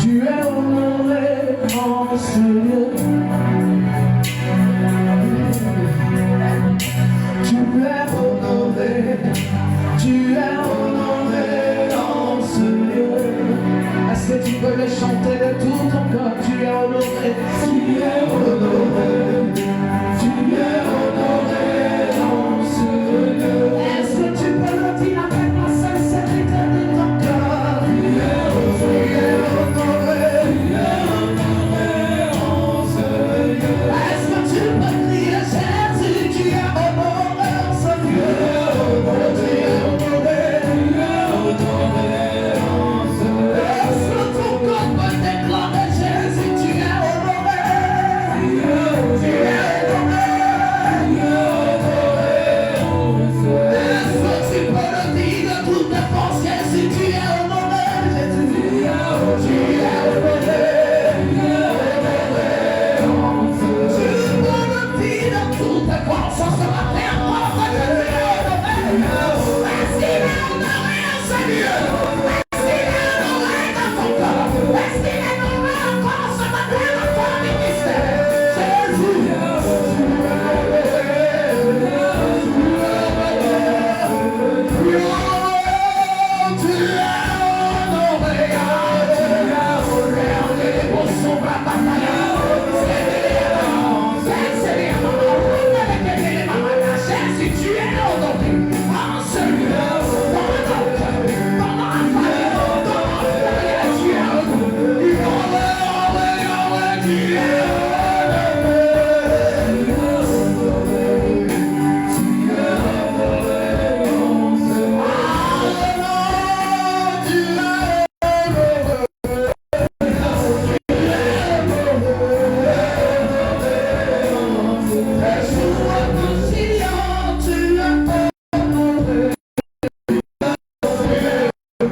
Tu es J'ai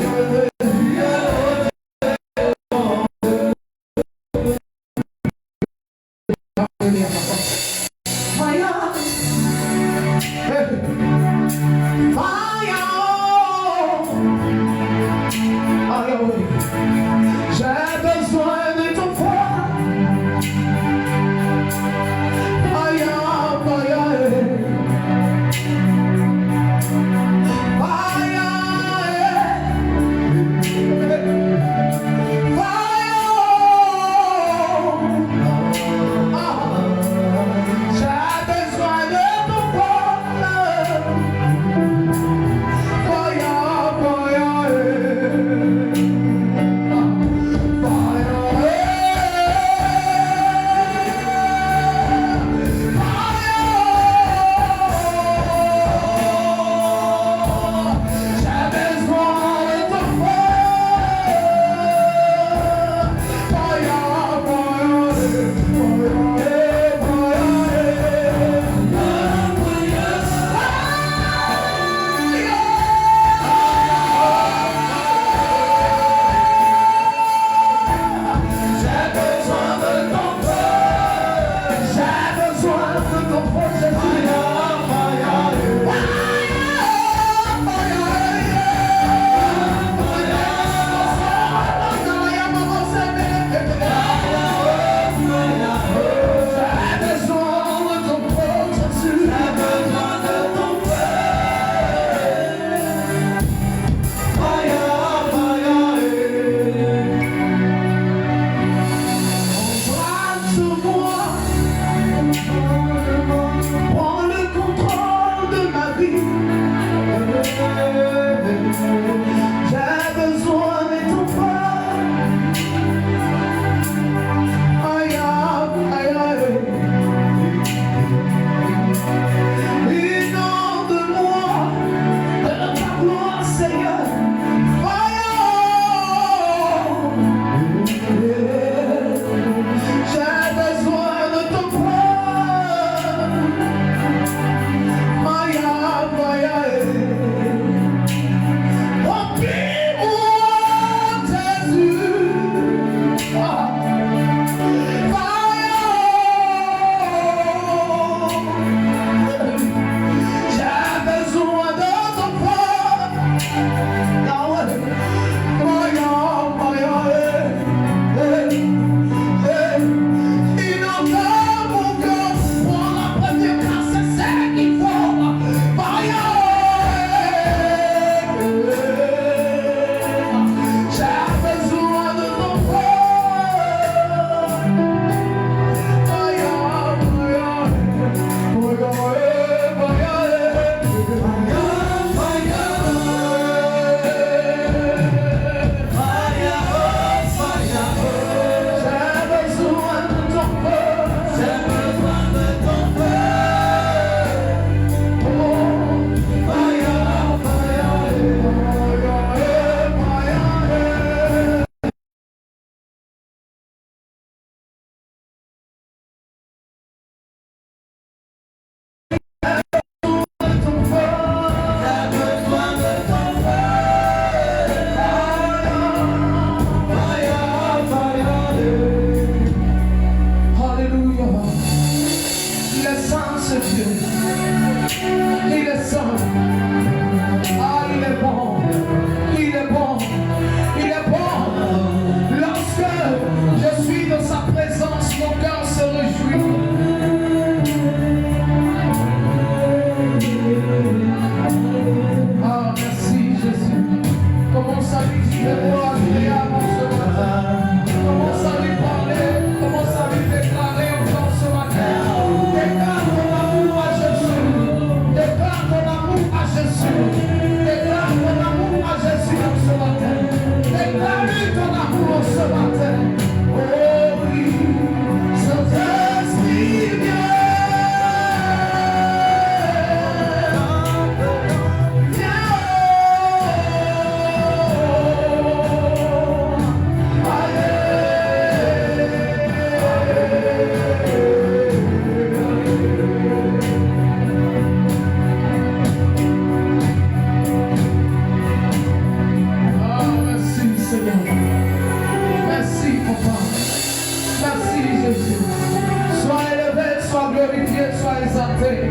santé.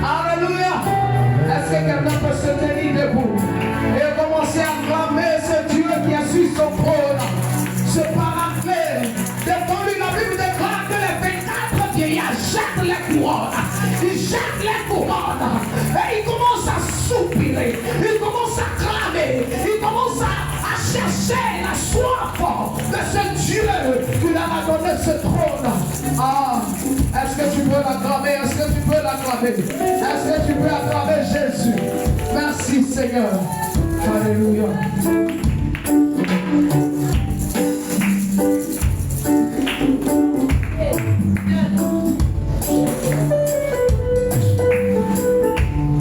Alléluia. Est-ce que quelqu'un peut se tenir debout et commencer à clamer ce Dieu qui est sur son trône, ce paraclet? Devant lui, la Bible déclare que les 24 vieillards jettent les couronnes. Ils jettent les couronnes. Et ils commencent à soupirer. Ils commencent à clamer. Ils commencent à chercher la soif de ce Dieu qui leur a donné ce trône. Ah, est-ce que tu peux l'acclamer? Est-ce que tu peux l'acclamer? Est-ce que tu peux acclamer Jésus? Merci Seigneur. Alléluia.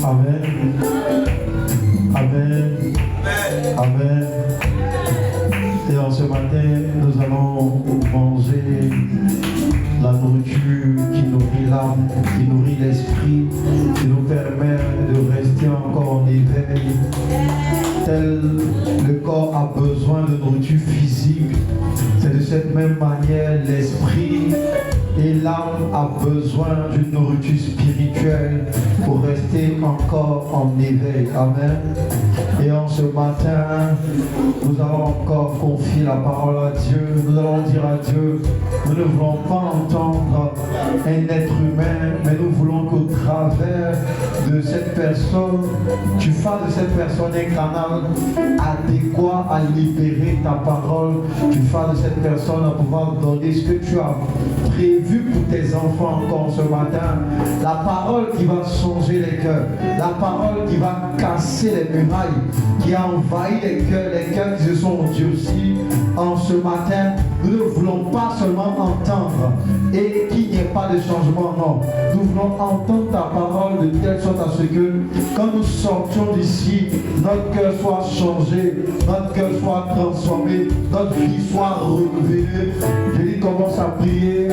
Amen. Amen. Amen. Et en ce matin, nous allons manger la nourriture qui nourrit l'âme, qui nourrit l'esprit, qui nous permet de rester encore en éveil. Tel le corps a besoin de nourriture physique, c'est de cette même manière l'esprit et l'âme a besoin d'une nourriture spirituelle pour rester encore en éveil. Amen. Et en ce matin, nous allons encore confier la parole à Dieu. Nous allons dire à Dieu, nous ne voulons pas entendre un être humain, mais nous voulons qu'au travers de cette personne, tu fasses de cette personne un canal adéquat à libérer ta parole. Tu fasses de cette personne à pouvoir donner ce que tu as prévu pour tes enfants encore ce matin. La parole qui va changer les cœurs. La parole qui va casser les murailles, qui a envahi les cœurs qui se sont endurcis. En ce matin, nous ne voulons pas seulement entendre et qu'il n'y ait pas de changement, non. Nous voulons entendre ta parole de telle sorte à ce que quand nous sortions d'ici, notre cœur soit changé, notre cœur soit transformé, notre vie soit renouvelée. Je dis, commence à prier.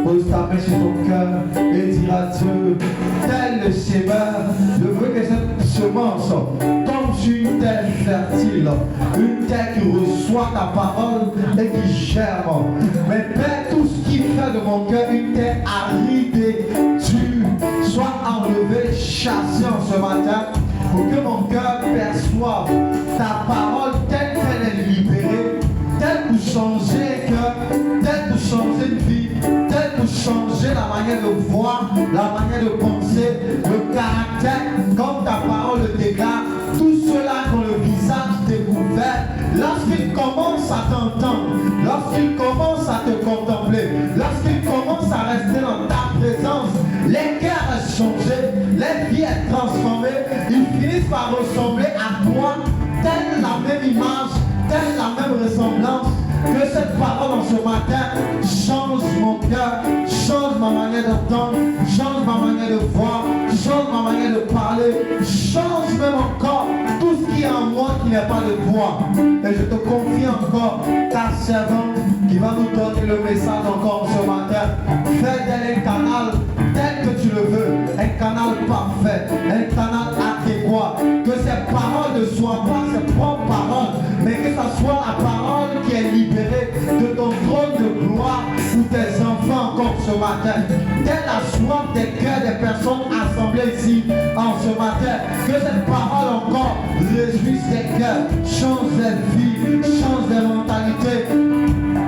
Pose ta main sur ton cœur et dis à Dieu, tel le sémeur, je veux que cette semence tombe sur une terre fertile, une terre qui reçoit ta parole et qui germe. Mais Père, tout ce qui fait de mon cœur une terre aride et dure soit enlevé, chassé en ce matin, pour que mon cœur perçoive ta parole telle qu'elle est libérée, telle pour changer les cœurs, telle pour changer une vie, telle pour changer la manière de voir, la manière de penser, le caractère, comme ta parole le déclare. Tout cela dont le visage découvert, lorsqu'il commence à t'entendre, lorsqu'il commence à te contempler, lorsqu'il commence à rester dans ta présence, les cœurs sont changés, les vies sont transformées, ils finissent par ressembler à toi, telle la même image, telle la même ressemblance. Que cette parole en ce matin change mon cœur, change ma manière d'entendre, change ma manière de voir, change ma manière de parler, change même encore tout ce qui est en moi qui n'est pas de toi. Et je te confie encore ta servante qui va nous donner le message encore ce matin. Fais d'elle un canal tel que tu le veux, un canal parfait, un canal adéquat. Que ces paroles ne soient pas ses propres paroles, mais que ce soit la parole qui est libérée de ton trône de gloire pour tes enfants encore ce matin. Telle la soif des cœurs des personnes assemblées ici en ce matin. Que cette parole encore réjouisse les cœurs, change les vies, change les mentalités.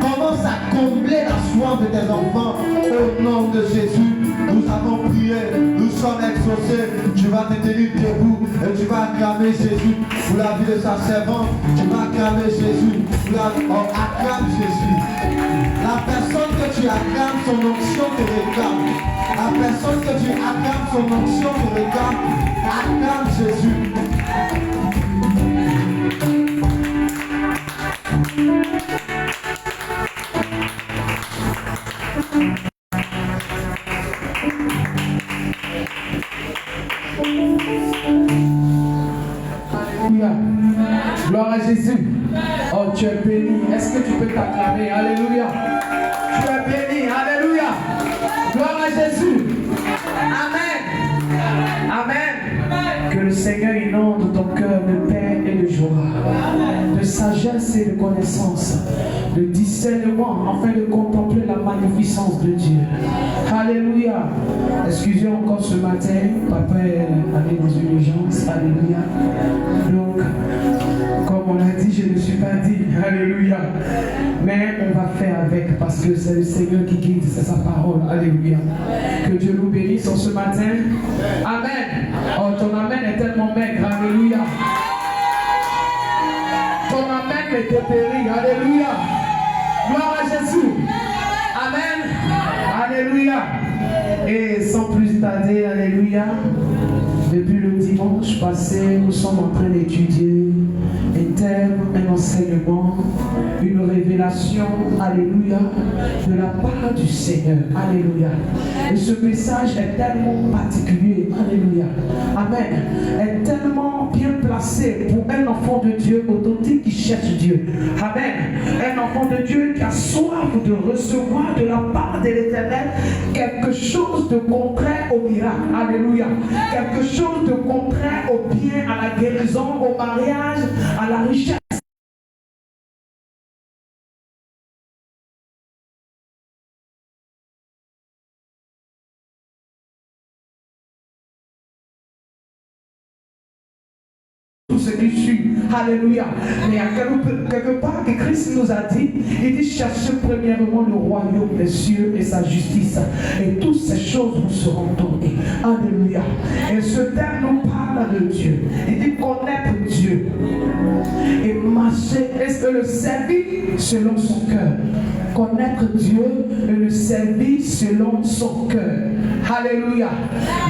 Commence à combler la soif de tes enfants au nom de Jésus. Nous avons prié, nous sommes exaucés. Tu vas te tenir debout et tu vas acclamer Jésus pour la vie de sa servante. Tu vas acclamer Jésus. Acclame Jésus. La personne que tu acclames, son onction te réclame. La personne que tu acclames, son onction te réclame. Acclame Jésus. Alléluia. Gloire à Jésus. Oh, tu es béni. Est-ce que tu peux t'acclamer? Alléluia. Tu es béni. Alléluia. Gloire à Jésus. Amen. Amen. Que le Seigneur inonde ton cœur de paix et de joie, de sagesse et de connaissance, de discernement, afin de contempler la magnificence de Dieu. Alléluia. Excusez encore ce matin, papa est allé dans une urgence. Alléluia. Donc, comme on a dit, je ne suis pas dit. Alléluia. Mais on va faire avec parce que c'est le Seigneur qui guide, c'est sa parole. Alléluia. Que Dieu nous bénisse en ce matin. Amen. Oh, ton amen est tellement maigre. Alléluia. Ton amen est péri. Alléluia. Gloire à Jésus. Amen. Alléluia. Et sans plus tarder, alléluia. Depuis le dimanche passé, nous sommes en train d'étudier un thème, un enseignement, une révélation, alléluia, de la part du Seigneur, alléluia. Et ce message est tellement particulier, alléluia, amen, est tellement bien placé pour un enfant de Dieu authentique qui cherche Dieu, amen. Un enfant de Dieu qui a soif de recevoir de la part de l'Éternel quelque chose de contraire au miracle, alléluia, quelque chose de contraire au bien, à la guérison, au mariage, à la richesse. Tout ce qui suit, alléluia. Mais il y a quelque part que Christ nous a dit, il dit cherchez premièrement le royaume des cieux et sa justice, et toutes ces choses vous seront données, alléluia. Et ce terme nous parle de Dieu, il dit connaître Dieu et marcher et le servir selon son cœur. Connaître Dieu et le servir selon son cœur. Alléluia.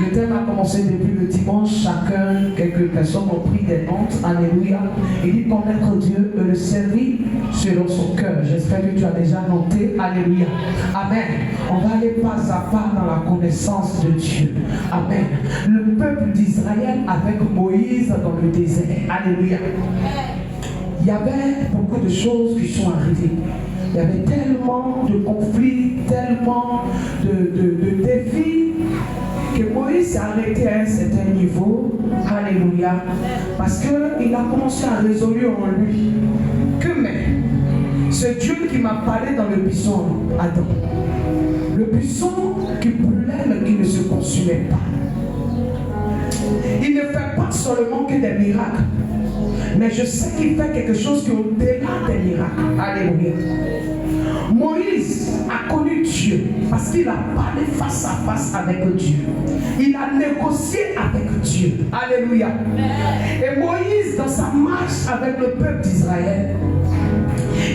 Le thème a commencé depuis le dimanche. Chacun, quelques personnes ont pris des notes. Alléluia. Il dit connaître Dieu et le servir selon son cœur. J'espère que tu as déjà noté. Alléluia. Amen. On va aller pas à pas dans la connaissance de Dieu. Amen. Le peuple d'Israël avec Moïse dans le désert. Alléluia. Il y avait beaucoup de choses qui sont arrivées. Il y avait tellement de conflits, tellement de défis que Moïse s'est arrêté à un certain niveau. Alléluia. Parce qu'il a commencé à résoudre en lui que mais c'est Dieu qui m'a parlé dans le buisson Adam. Le buisson qui brûlait mais qui ne se consumait pas. Il ne fait pas seulement que des miracles. Mais je sais qu'il fait quelque chose qui est au-delà des miracles. Alléluia. Moïse a connu Dieu parce qu'il a parlé face à face avec Dieu. Il a négocié avec Dieu. Alléluia. Et Moïse, dans sa marche avec le peuple d'Israël,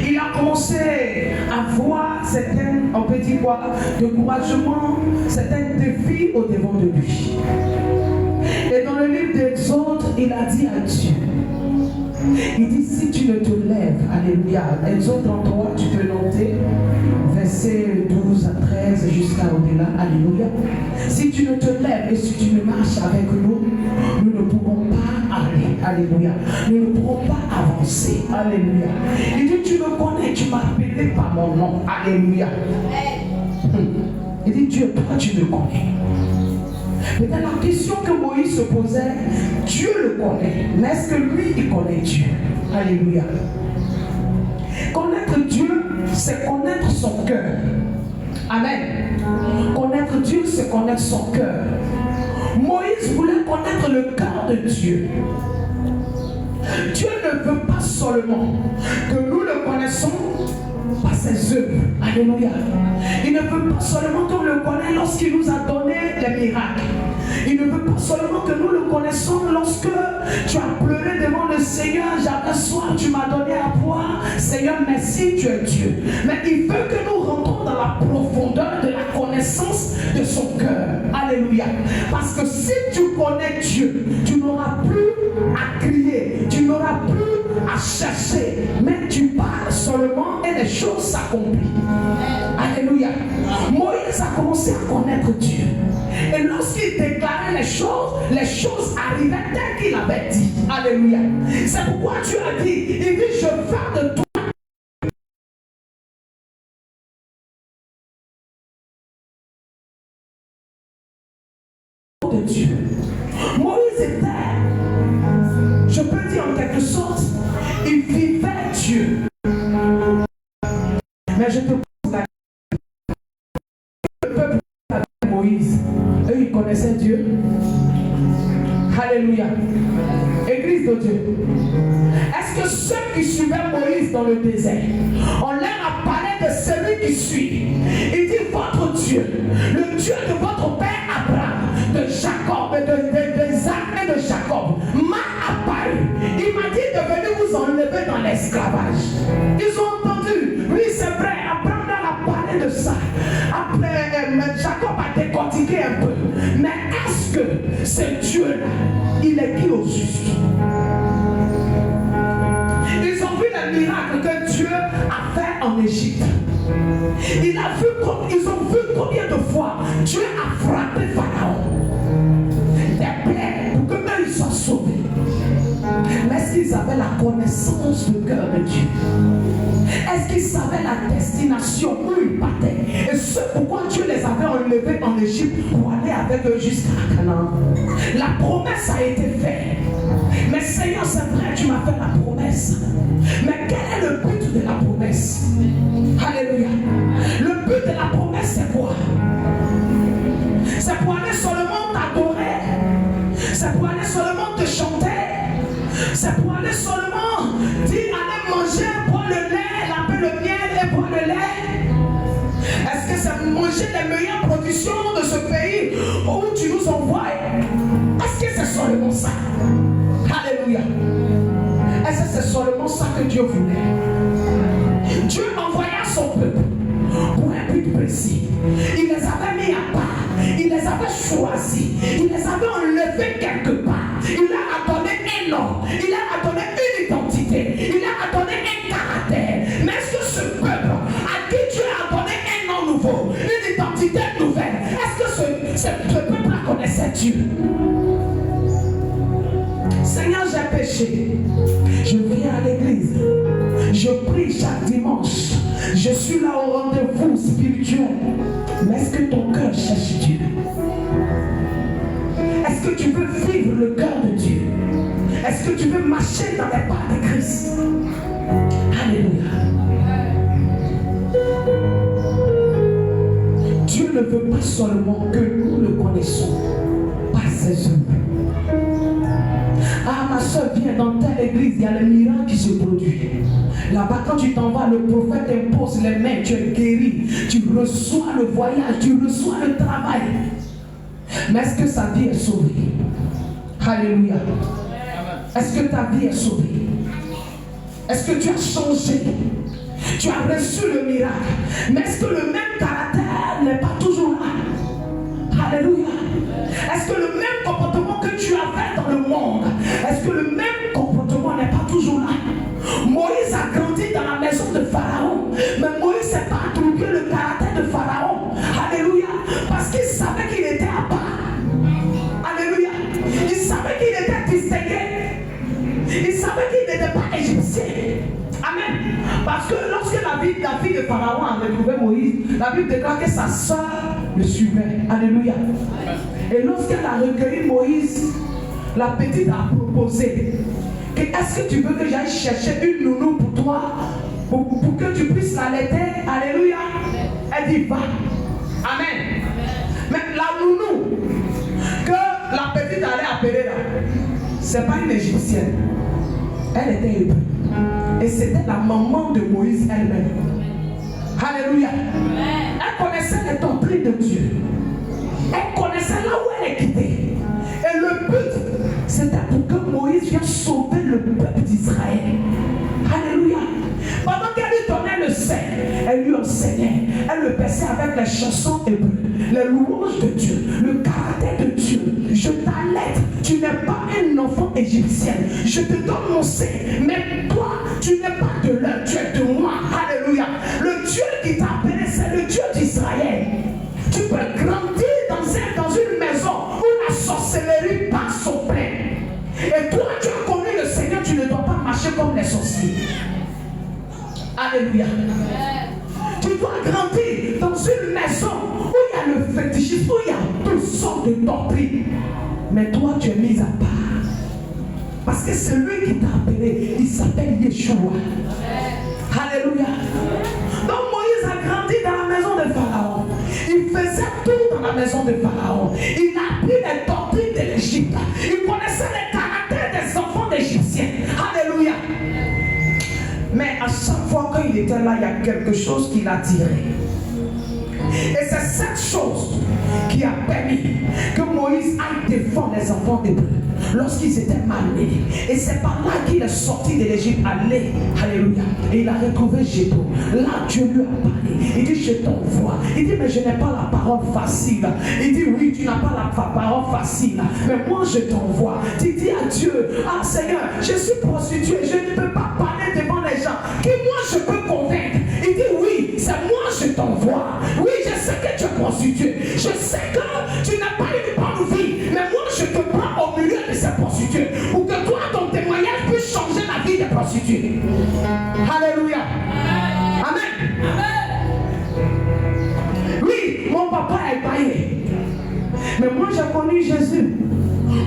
il a commencé à voir certains, on peut dire quoi, découragements, certains défis au devant de lui. Et dans le livre d'Exode, il a dit à Dieu, il dit si tu ne te lèves, alléluia, Exode 33, tu peux noter, versets 12 à 13 jusqu'à au-delà, alléluia. Si tu ne te lèves et si tu ne marches avec nous, nous ne pourrons pas aller, alléluia. Nous ne pourrons pas avancer, alléluia. Il dit tu me connais, tu m'as appelé par mon nom, alléluia. Il dit Dieu, toi tu me connais. Mais dans la question que Moïse se posait, Dieu le connaît. Mais est-ce que lui, il connaît Dieu? Alléluia. Connaître Dieu, c'est connaître son cœur. Amen. Connaître Dieu, c'est connaître son cœur. Moïse voulait connaître le cœur de Dieu. Dieu ne veut pas seulement que nous le connaissons par ses œuvres. Alléluia. Il ne veut pas seulement qu'on le connaisse lorsqu'il nous a donné les miracles. Il ne veut pas seulement que nous le connaissons lorsque tu as pleuré devant le Seigneur, j'avais soif, tu m'as donné à boire. Seigneur, merci, tu es Dieu. Mais il veut que nous rentrons dans la profondeur de la connaissance de son cœur. Alléluia. Parce que si tu connais Dieu, tu n'auras plus à crier, tu n'auras plus à chercher, mais tu parles seulement et les choses s'accomplissent. Alléluia. Moïse a commencé à connaître Dieu. Et lorsqu'il déclarait les choses arrivaient telles qu'il avait dit. Alléluia. C'est pourquoi Dieu a dit, il dit, je fais de toi de Dieu. Moïse était, je peux dire en quelque sorte, il vivait Dieu. Mais je te pose la question. Le peuple de Moïse, eux ils connaissaient Dieu. Alléluia. Église de Dieu. Est-ce que ceux qui suivaient Moïse dans le désert, on leur a parlé de celui qui suit? Il dit votre Dieu, le Dieu de votre père Abraham, de Jacob, d'Isaac et de Jacob, m'a apparu. Il m'a dit de venir vous enlever dans l'esclavage. Ils ont entendu. Oui, c'est vrai, Abraham a parlé de ça. Après, Jacob a décortiqué un peu. Mais est-ce que ce Dieu-là, il est qui au juste? Ils ont vu le miracle que Dieu a fait en Égypte. Ils ont vu combien de fois Dieu a frappé Pharaon. Des plaies pour que même ils soient sauvés. Mais est-ce qu'ils avaient la connaissance du cœur de Dieu? Est-ce qu'ils savaient la destination où ils partaient? Et ce pourquoi Dieu les avait enlevés en Égypte pour aller avec eux jusqu'à Canaan. La promesse a été faite. Mais Seigneur, c'est vrai, tu m'as fait la promesse. Mais quel est le but de la promesse? Alléluia. Le but de la promesse, c'est quoi? C'est pour aller seulement t'adorer. C'est pour aller seulement te chanter. C'est pour aller seulement dire aller manger, boire le lait, laver le miel et boire le lait. Est-ce que c'est manger les meilleures productions de ce pays où tu nous envoies? Est-ce que c'est seulement ça? Alléluia. Est-ce que c'est seulement ça que Dieu voulait? Dieu envoya son peuple pour un but précis. Il les avait mis à part. Il les avait choisis. Il les avait enlevés quelque part. Il leur a donné un nom. Il leur a donné une identité. Il leur a donné un caractère. Mais est-ce que ce peuple à qui Dieu a donné un nom nouveau, une identité nouvelle, est-ce que ce peuple-là connaissait Dieu? Seigneur, j'ai péché. Je viens à l'église. Je prie chaque dimanche. Je suis là au rendez-vous spirituel. Mais est-ce que ton cœur cherche Dieu? Est-ce que tu veux vivre le cœur de Dieu? Est-ce que tu veux marcher dans les pas de Christ? Alléluia. Dieu ne veut pas seulement que nous le connaissons par ses œuvres. Ah, ma soeur, viens dans telle église, il y a le miracle qui se produit. Là-bas, quand tu t'en vas, le prophète impose les mains, tu es guéri, tu reçois le voyage, tu reçois le travail. Mais est-ce que sa vie est sauvée? Alléluia. Est-ce que ta vie est sauvée? Est-ce que tu as changé? Tu as reçu le miracle. Mais est-ce que le même caractère n'est pas toujours là? Alléluia. Est-ce que le même comportement que tu avais dans le monde, est-ce que le même comportement n'est pas toujours là? Moïse a grandi dans la maison de Pharaon, mais Moïse n'a pas attribué le caractère de Pharaon. Alléluia. Parce qu'il savait qu'il était à part. Alléluia. Il savait qu'il était distingué. Il savait qu'il n'était pas égyptien. Amen. Parce que lorsque la fille de Pharaon a retrouvé Moïse, la Bible déclare que sa soeur le suivait. Alléluia. Et lorsqu'elle a recueilli Moïse, la petite a proposé que est-ce que tu veux que j'aille chercher une nounou pour toi, pour que tu puisses l'allaiter? Alléluia. Elle dit va. Amen. Mais la nounou que la petite allait appeler là, c'est pas une égyptienne. Elle était hébreu. Et c'était la maman de Moïse elle-même. Alléluia. Elle connaissait les doctrines de Dieu. Elle connaissait là où elle est quittée. Et le but, c'était pour que Moïse vienne sauver le peuple d'Israël. Alléluia. Pendant qu'elle lui donnait le sein, elle lui enseignait. Elle le baissait avec les chansons hébreues, les louanges de Dieu, le caractère de Dieu. Je t'allaite. Tu n'es pas un enfant égyptien. Je te donne mon sein. Mais toi, tu n'es pas de l'un, tu es de moi. Alléluia. Le Dieu qui t'a appelé, c'est le Dieu d'Israël. Tu peux grandir dans une maison où la sorcellerie passe au plein. Et toi, tu as connu le Seigneur, tu ne dois pas marcher comme les sorciers. Alléluia. Tu dois grandir dans une maison où il y a le fétichisme, où il y a toutes sortes de doctrines. Mais toi, tu es mis à part. Parce que c'est lui qui t'a appelé. Il s'appelle Yeshua. Alléluia. Donc Moïse a grandi dans la maison de Pharaon. Il faisait tout dans la maison de Pharaon. Il a appris les doctrines de l'Égypte. Il connaissait les caractères des enfants d'Égyptiens. Alléluia. Mais à chaque fois qu'il était là, il y a quelque chose qui l'a tiré. Et c'est cette chose qui a permis que Moïse aille défendre les enfants d'Hébreu lorsqu'ils étaient malmenés. Et c'est par là qu'il est sorti de l'Égypte. Allez, alléluia. Et il a retrouvé Jétro. Là, Dieu lui a parlé. Il dit, je t'envoie. Il dit, mais je n'ai pas la parole facile. Il dit, oui, tu n'as pas la parole facile. Mais moi, je t'envoie. Tu dis à Dieu, ah Seigneur, je suis prostituée. Je ne peux pas parler devant les gens. Qui moi, je peux convaincre? Il dit, oui, c'est moi, je t'envoie. Oui, je sais que tu es prostituée. Je sais que tu n'as pas une bonne vie. Mais moi, je te prends au milieu de ces prostituées. Pour que toi, ton témoignage puisse changer la vie des prostituées. Alléluia. Amen. Oui, mon papa est païen. Mais moi, j'ai connu Jésus.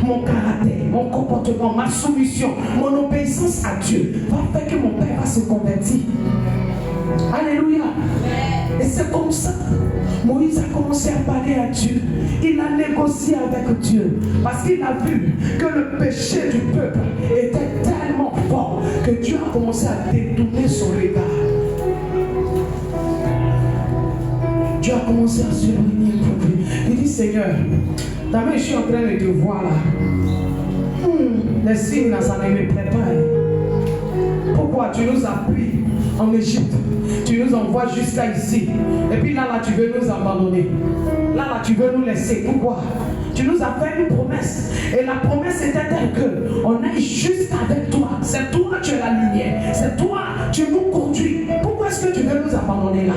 Mon caractère, mon comportement, ma soumission, mon obéissance à Dieu va faire que mon père va se convertir. Alléluia. Et c'est comme ça. Moïse a commencé à parler à Dieu. Il a négocié avec Dieu. Parce qu'il a vu que le péché du peuple était tellement fort que Dieu a commencé à détourner son regard. Dieu a commencé à s'éloigner pour lui. Il dit, Seigneur, d'abord je suis en train de te voir là. Les signes là, ça ne me plaît pas. Pourquoi tu nous as pris en Égypte? Tu nous envoies jusqu'à ici. Et puis là, tu veux nous abandonner. Là, tu veux nous laisser. Pourquoi? Tu nous as fait une promesse. Et la promesse était telle qu'on est juste avec toi. C'est toi, tu es la lumière. C'est toi, tu nous conduis. Pourquoi est-ce que tu veux nous abandonner là?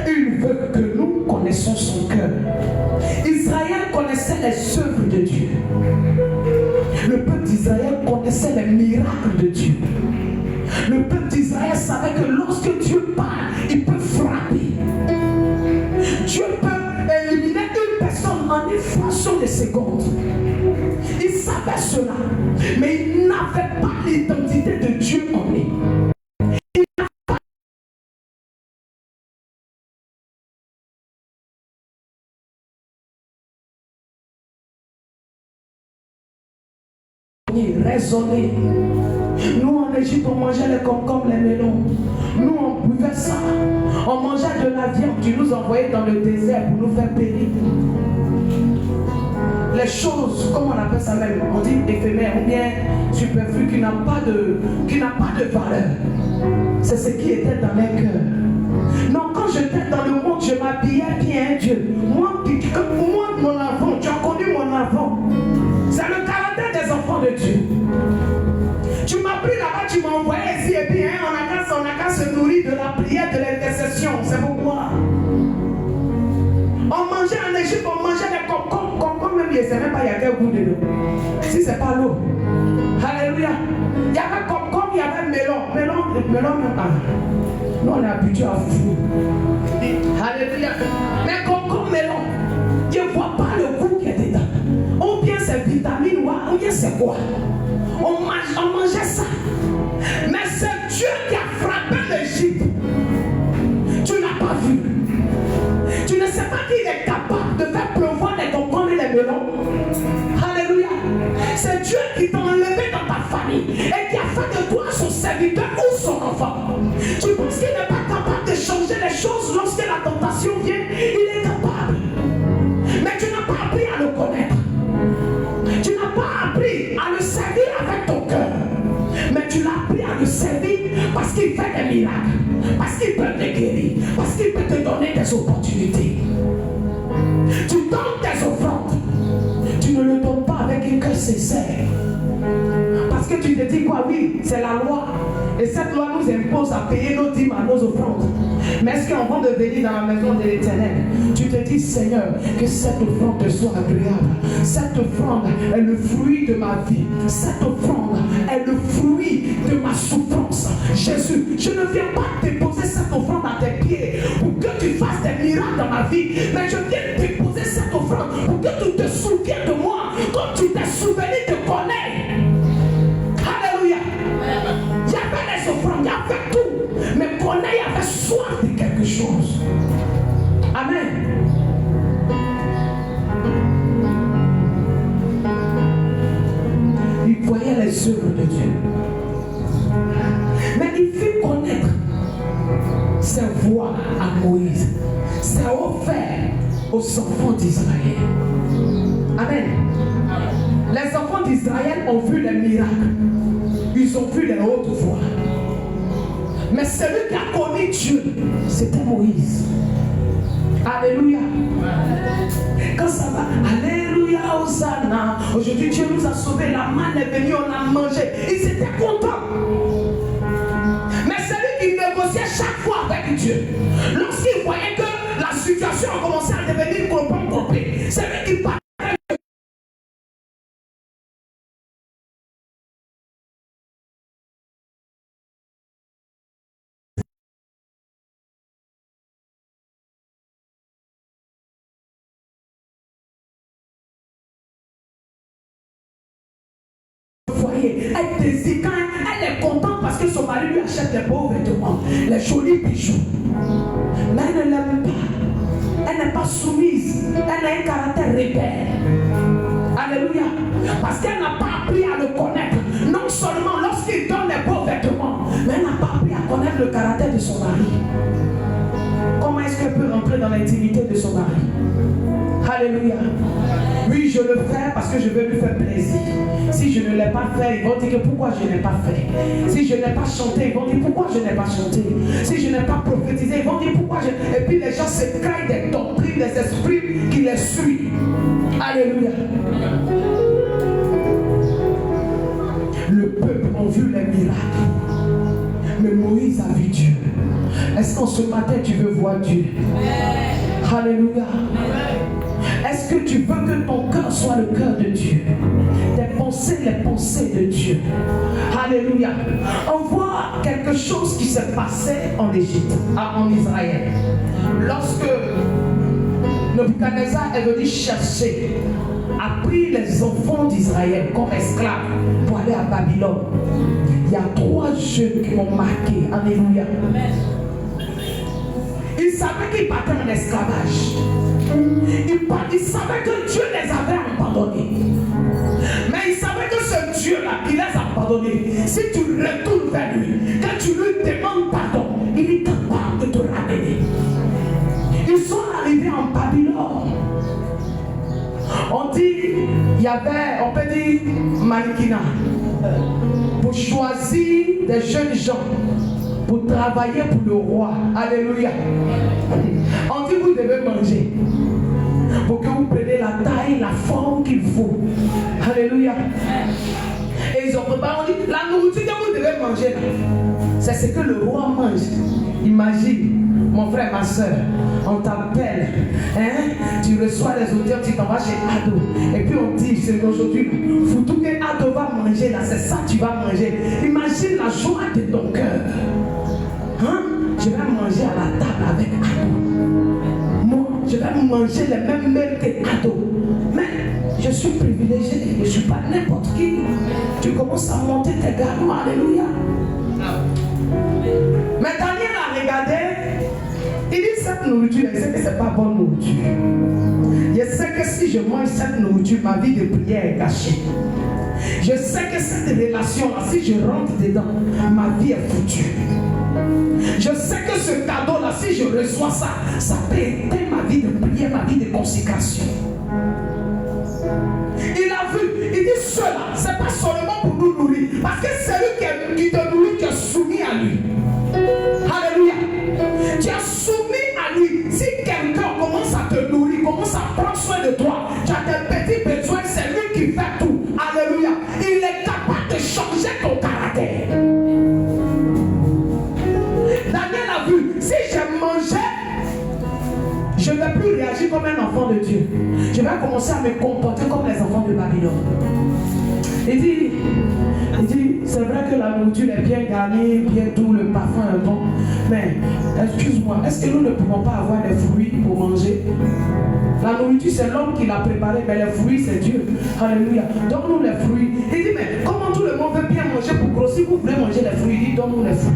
Il veut que nous connaissions son cœur. Israël connaissait les œuvres de Dieu. Le peuple d'Israël connaissait les miracles de Dieu. Le peuple d'Israël savait que lorsque Dieu parle, il peut frapper. Dieu peut éliminer une personne en une fraction de seconde. Il savait cela, mais il n'avait pas l'identité de Dieu en lui. Raisonner. Nous en Égypte on mangeait les concombres, les melons. Nous on buvait ça. On mangeait de la viande. Tu nous envoyais dans le désert pour nous faire périr. Les choses, comment on appelle ça même, on dit éphémère ou bien superflu, qui n'a pas de valeur. C'est ce qui était dans mes cœurs. Non, quand j'étais dans le monde, je m'habillais bien Dieu. Moi, mon enfant, tu as connu mon enfant. C'est le caractère des enfants de Dieu. Tu m'as pris là-bas, tu m'as envoyé ici, et puis on n'a qu'à se nourrir de la prière, de l'intercession. C'est pourquoi on mangeait en Égypte, on mangeait des concombres, même je ne sais même pas il y a quel goût de l'eau. Si c'est pas l'eau. Alléluia. Il y avait concombre, il y avait melon même pas. Nous on est habitués à fou. Alléluia. Mais concombre, melon, je ne vois pas le goût qui est dedans. Ou bien c'est vitamine ou bien c'est quoi? On mangeait ça. Mais c'est Dieu qui a frappé l'Égypte. Tu n'as pas vu. Tu ne sais pas qu'il est capable de faire pleuvoir les concombres et les melons. Alléluia. C'est Dieu qui t'a enlevé dans ta famille et qui a fait de toi son serviteur ou son enfant. Tu penses qu'il n'est pas capable de changer les choses lorsque la tentation vient? Il est capable. Mais tu n'as pas appris à le connaître. Tu n'as pas appris à le servir avec ton cœur. Mais tu l'as appris à le servir parce qu'il fait des miracles. Parce qu'il peut te guérir. Parce qu'il peut te donner des opportunités. Tu donnes tes offrandes. Tu ne le donnes pas avec un cœur sincère. Parce que tu te dis quoi? Oui, c'est la loi. Et cette loi nous impose à payer nos dîmes à nos offrandes. Mais est-ce qu'avant de venir dans la maison de l'Éternel, tu te dis, Seigneur, que cette offrande te soit agréable. Cette offrande est le fruit de ma vie. Cette offrande est le fruit de ma souffrance. Jésus, je ne viens pas déposer cette offrande à tes pieds pour que tu fasses des miracles dans ma vie. Mais je viens déposer cette offrande pour que tu te souviennes de moi comme quoi? À Moïse. C'est offert aux enfants d'Israël. Amen. Les enfants d'Israël ont vu les miracles. Ils ont vu les hautes voix. Mais celui qui a connu Dieu, c'était Moïse. Alléluia. Quand ça va, Alléluia, Hosanna. Aujourd'hui, Dieu nous a sauvés. La manne est venue, on a mangé. Ils étaient contents. Mais celui qui négociait chaque fois avec Dieu, lorsqu'il voyait que la situation a commencé à devenir compliquée, c'est lui qui parlait. Elle désire, elle est contente parce que son mari lui achète les beaux vêtements, les jolis bijoux. Mais elle ne l'aime pas. Elle n'est pas soumise. Elle a un caractère rebelle. Alléluia. Parce qu'elle n'a pas appris à le connaître. Non seulement lorsqu'il donne les beaux vêtements, mais elle n'a pas appris à connaître le caractère de son mari. Comment est-ce qu'elle peut rentrer dans l'intimité de son mari? Alléluia. Oui, je le fais parce que je veux lui faire plaisir. Si je ne l'ai pas fait, ils vont dire que pourquoi je n'ai pas fait. Si je n'ai pas chanté, ils vont dire pourquoi je n'ai pas chanté. Si je n'ai pas prophétisé, ils vont dire pourquoi je... Et puis les gens se créent des doctrines, des esprits qui les suivent. Alléluia. Le peuple a vu les miracles. Mais Moïse a vu Dieu. Est-ce qu'en ce matin tu veux voir Dieu? Alléluia. Est-ce que tu veux que ton cœur soit le cœur de Dieu? Tes pensées, les pensées de Dieu. Alléluia. On voit quelque chose qui s'est passé en Égypte, en Israël. Lorsque Nebuchadnezzar est venu chercher, a pris les enfants d'Israël comme esclaves pour aller à Babylone. Il y a 3 jeunes qui m'ont marqué. Alléluia. Ils savaient qu'ils partaient en esclavage. Ils savaient que Dieu les avait abandonnés. Mais ils savaient que ce Dieu-là qui les a abandonnés, si tu retournes vers lui, quand tu lui demandes pardon, il est capable de te ramener. Ils sont arrivés en Babylone. On dit, il y avait, on peut dire, mannequinat. Pour choisir des jeunes gens pour travailler pour le roi. Alléluia. On dit vous devez manger pour que vous preniez la taille, la forme qu'il faut. Alléluia. Et ils ont préparé, on dit la nourriture que vous devez manger, c'est ce que le roi mange. Imagine, mon frère, ma soeur, on t'appelle, hein? Tu reçois les auditeurs, tu t'en vas chez Ado. Et puis on dit, c'est aujourd'hui, faut tout que Ado va manger là, c'est ça que tu vas manger. Imagine la joie de ton cœur. Hein? Je vais manger à la table avec Ado. Moi, je vais manger les mêmes mets que Ado. Mais je suis privilégié, je ne suis pas n'importe qui. Tu commences à monter tes gardes, alléluia. Mais Daniel a regardé, il dit cette nourriture, il sait que ce n'est pas bonne nourriture. Je sais que si je mange cette nourriture, ma vie de prière est gâchée. Je sais que cette relation-là, si je rentre dedans, ma vie est foutue. Je sais que ce cadeau-là, si je reçois ça, ça peut aider ma vie de prière, ma vie de consécration. Il a vu, il dit cela, ce n'est pas seulement pour nous nourrir, parce que c'est lui qui te nourrit, tu es soumis à lui. Alléluia. Tu es soumis à lui. Si quelqu'un commence à te nourrir, commence à prendre soin de toi, tu as des petits besoins, c'est lui qui fait tout. Alléluia. Il est capable de changer ton caractère. Daniel a vu, si je mangeais, je ne vais plus réagir comme un enfant de Dieu. Je vais commencer à me comporter comme les enfants de Babylone. Il dit, c'est vrai que la nourriture est bien garnie, bien doux, le parfum est bon. Mais, excuse-moi, est-ce que nous ne pouvons pas avoir des fruits pour manger? La nourriture, c'est l'homme qui l'a préparée, mais les fruits, c'est Dieu. Alléluia. Donne-nous les fruits. Il dit, mais comment tout le monde veut bien manger pour grossir? Vous voulez manger les fruits? Il dit, donne-nous les fruits.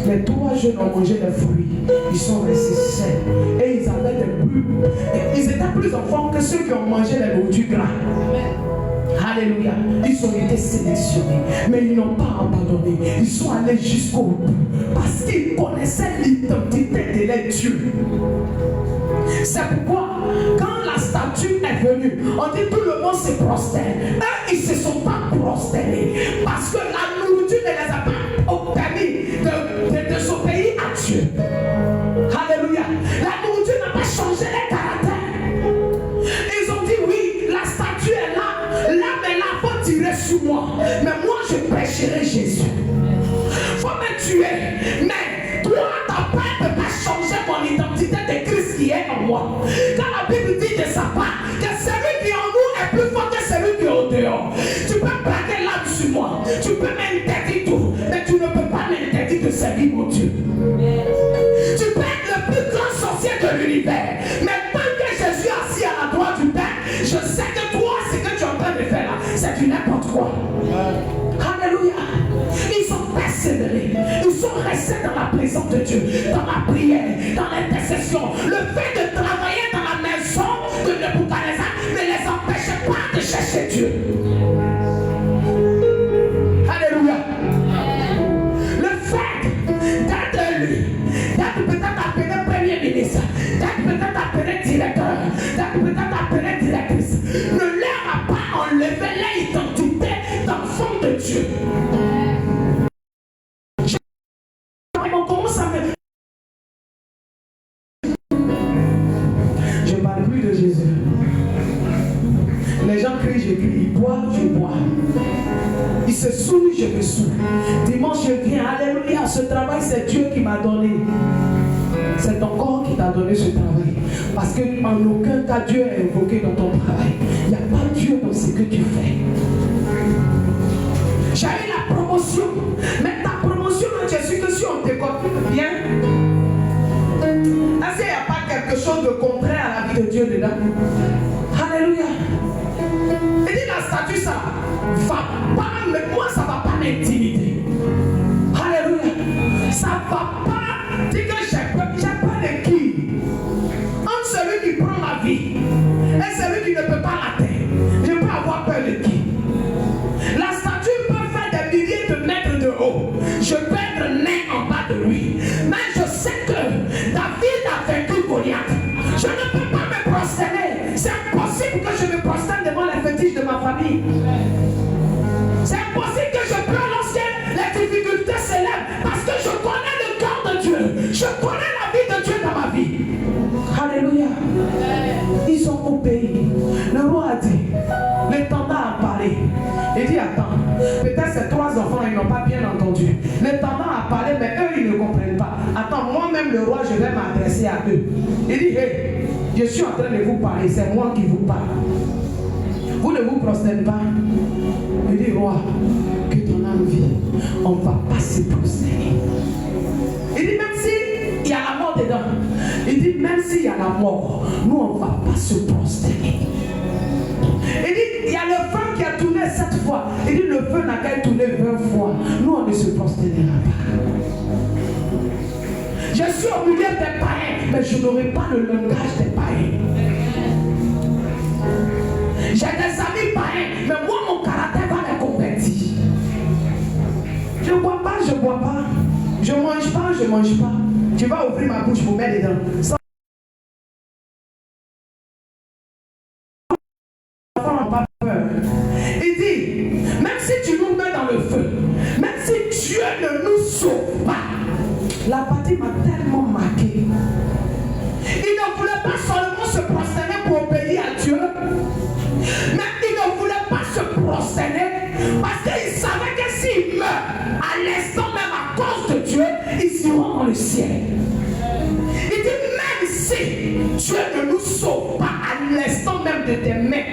Les 3 jeunes ont mangé les fruits. Ils sont restés sains. Et ils avaient des plus. Ils étaient plus en forme que ceux qui ont mangé les nourritures gras. Alléluia. Ils ont été sélectionnés, mais ils n'ont pas abandonné. Ils sont allés jusqu'au bout parce qu'ils connaissaient l'identité de leur Dieu. C'est pourquoi, quand la statue est venue, on dit tout le monde se prosterne. Eux, ils ne se sont pas prosternés parce que la nourriture ne les a pas permis de désobéir à Dieu. Alléluia. La nourriture n'a pas changé les caractères. Ils ont dit oui, la statue est là. Là maintenant, il faut tirer sur moi. Mais moi, je prêcherai Jésus. Il faut me tuer. Mais toi, ta peur ne peut pas changer mon identité de Christ qui est en moi. Quand la Bible dit de sa part que celui qui est en nous est plus fort que celui qui est au dehors. Tu peux braquer l'âme sur moi. Tu peux m'interdire tout. Mais tu ne peux pas m'interdire de servir mon Dieu. Tu peux être le plus grand sorcier de l'univers. Mais tant que je suis assis à la droite du Père, je sais que toi, ce que tu es en train de faire là, c'est du n'importe quoi. Alléluia. Ils ont persévéré. Ils sont restés dans la présence de Dieu, dans la prière, dans l'intercession. Le fait de travailler dans la maison de Nebuchadnezzar ne les empêchait pas de chercher Dieu. Alléluia. Le fait d'être lui, d'être peut-être appelé premier ministre, d'être peut-être appelé directeur, d'être peut-être appelé directrice, ne leur a pas enlevé leur identité d'enfant de Dieu. On commence à me... Je ne parle plus de Jésus. Les gens crient, je crie. Ils boivent, je bois. Ils se saoulent, je me saoule. Dimanche, je viens. Alléluia. Ce travail, c'est Dieu qui m'a donné. C'est ton corps qui t'a donné ce travail. Parce qu'en aucun cas, Dieu est invoqué dans ton travail. Il n'y a pas Dieu dans ce que tu fais. J'ai eu la promotion. Mais ta promotion, je suis que si on t'écoute bien. Est-ce qu'il n'y a pas quelque chose de contraire à la vie de Dieu dedans? Alléluia. Il dit la statue, ça va pas, mais moi, ça ne va pas m'intimider. Alléluia. Ça ne va pas dire que j'ai peur de qui? Entre celui qui prend la vie et celui qui ne peut pas l'atteindre, je peux avoir peur de qui? La statue peut faire des milliers de mètres de haut. Je peux être né en bas de lui. Mais je sais que David a vaincu Goliath. Je ne peux pas me prosterner. C'est impossible que je me prosterne devant les fétiches de ma famille. C'est impossible que je pleure lorsque les difficultés s'élèvent. Parce que je connais le cœur de Dieu. Je connais la vie de Dieu dans ma vie. Alléluia. Ils ont obéi. Le roi a dit, l'intendant a parlé. Il dit, attends, peut-être ces trois enfants, ils n'ont pas bien entendu. L'intendant a parlé, mais eux, ils ne comprennent pas. Attends, moi-même, le roi, je vais m'adresser à eux. Il dit, hey, je suis en train de vous parler, c'est moi qui vous parle. Vous ne vous prosternez pas. Il dit, roi, que ton âme vive, on ne va pas se prosterner. Il dit, même s'il y a la mort dedans, il dit, même s'il y a la mort, nous, on ne va pas se prosterner. Il dit, il y a le feu qui a tourné 7 fois. Il dit, le feu n'a qu'à tourner 20 fois. Nous, on ne se prosternera pas. Je suis au milieu des païens, mais je n'aurai pas le langage des païens. J'ai des amis païens, mais moi, mon caractère va les convertir. Je ne bois pas, je ne bois pas. Je ne mange pas, je ne mange pas. Tu vas ouvrir ma bouche pour mettre dedans. Il dit, même si tu nous mets dans le feu, même si Dieu ne nous sauve pas, la partie m'a tellement marqué. Il ne voulait pas seulement se prosterner pour obéir à Dieu, mais il ne voulait pas se prosterner parce qu'il savait que s'il meurt à l'instant même à cause de Dieu, ils iront dans le ciel. Il dit, même si Dieu ne nous sauve pas à l'instant même de tes mains,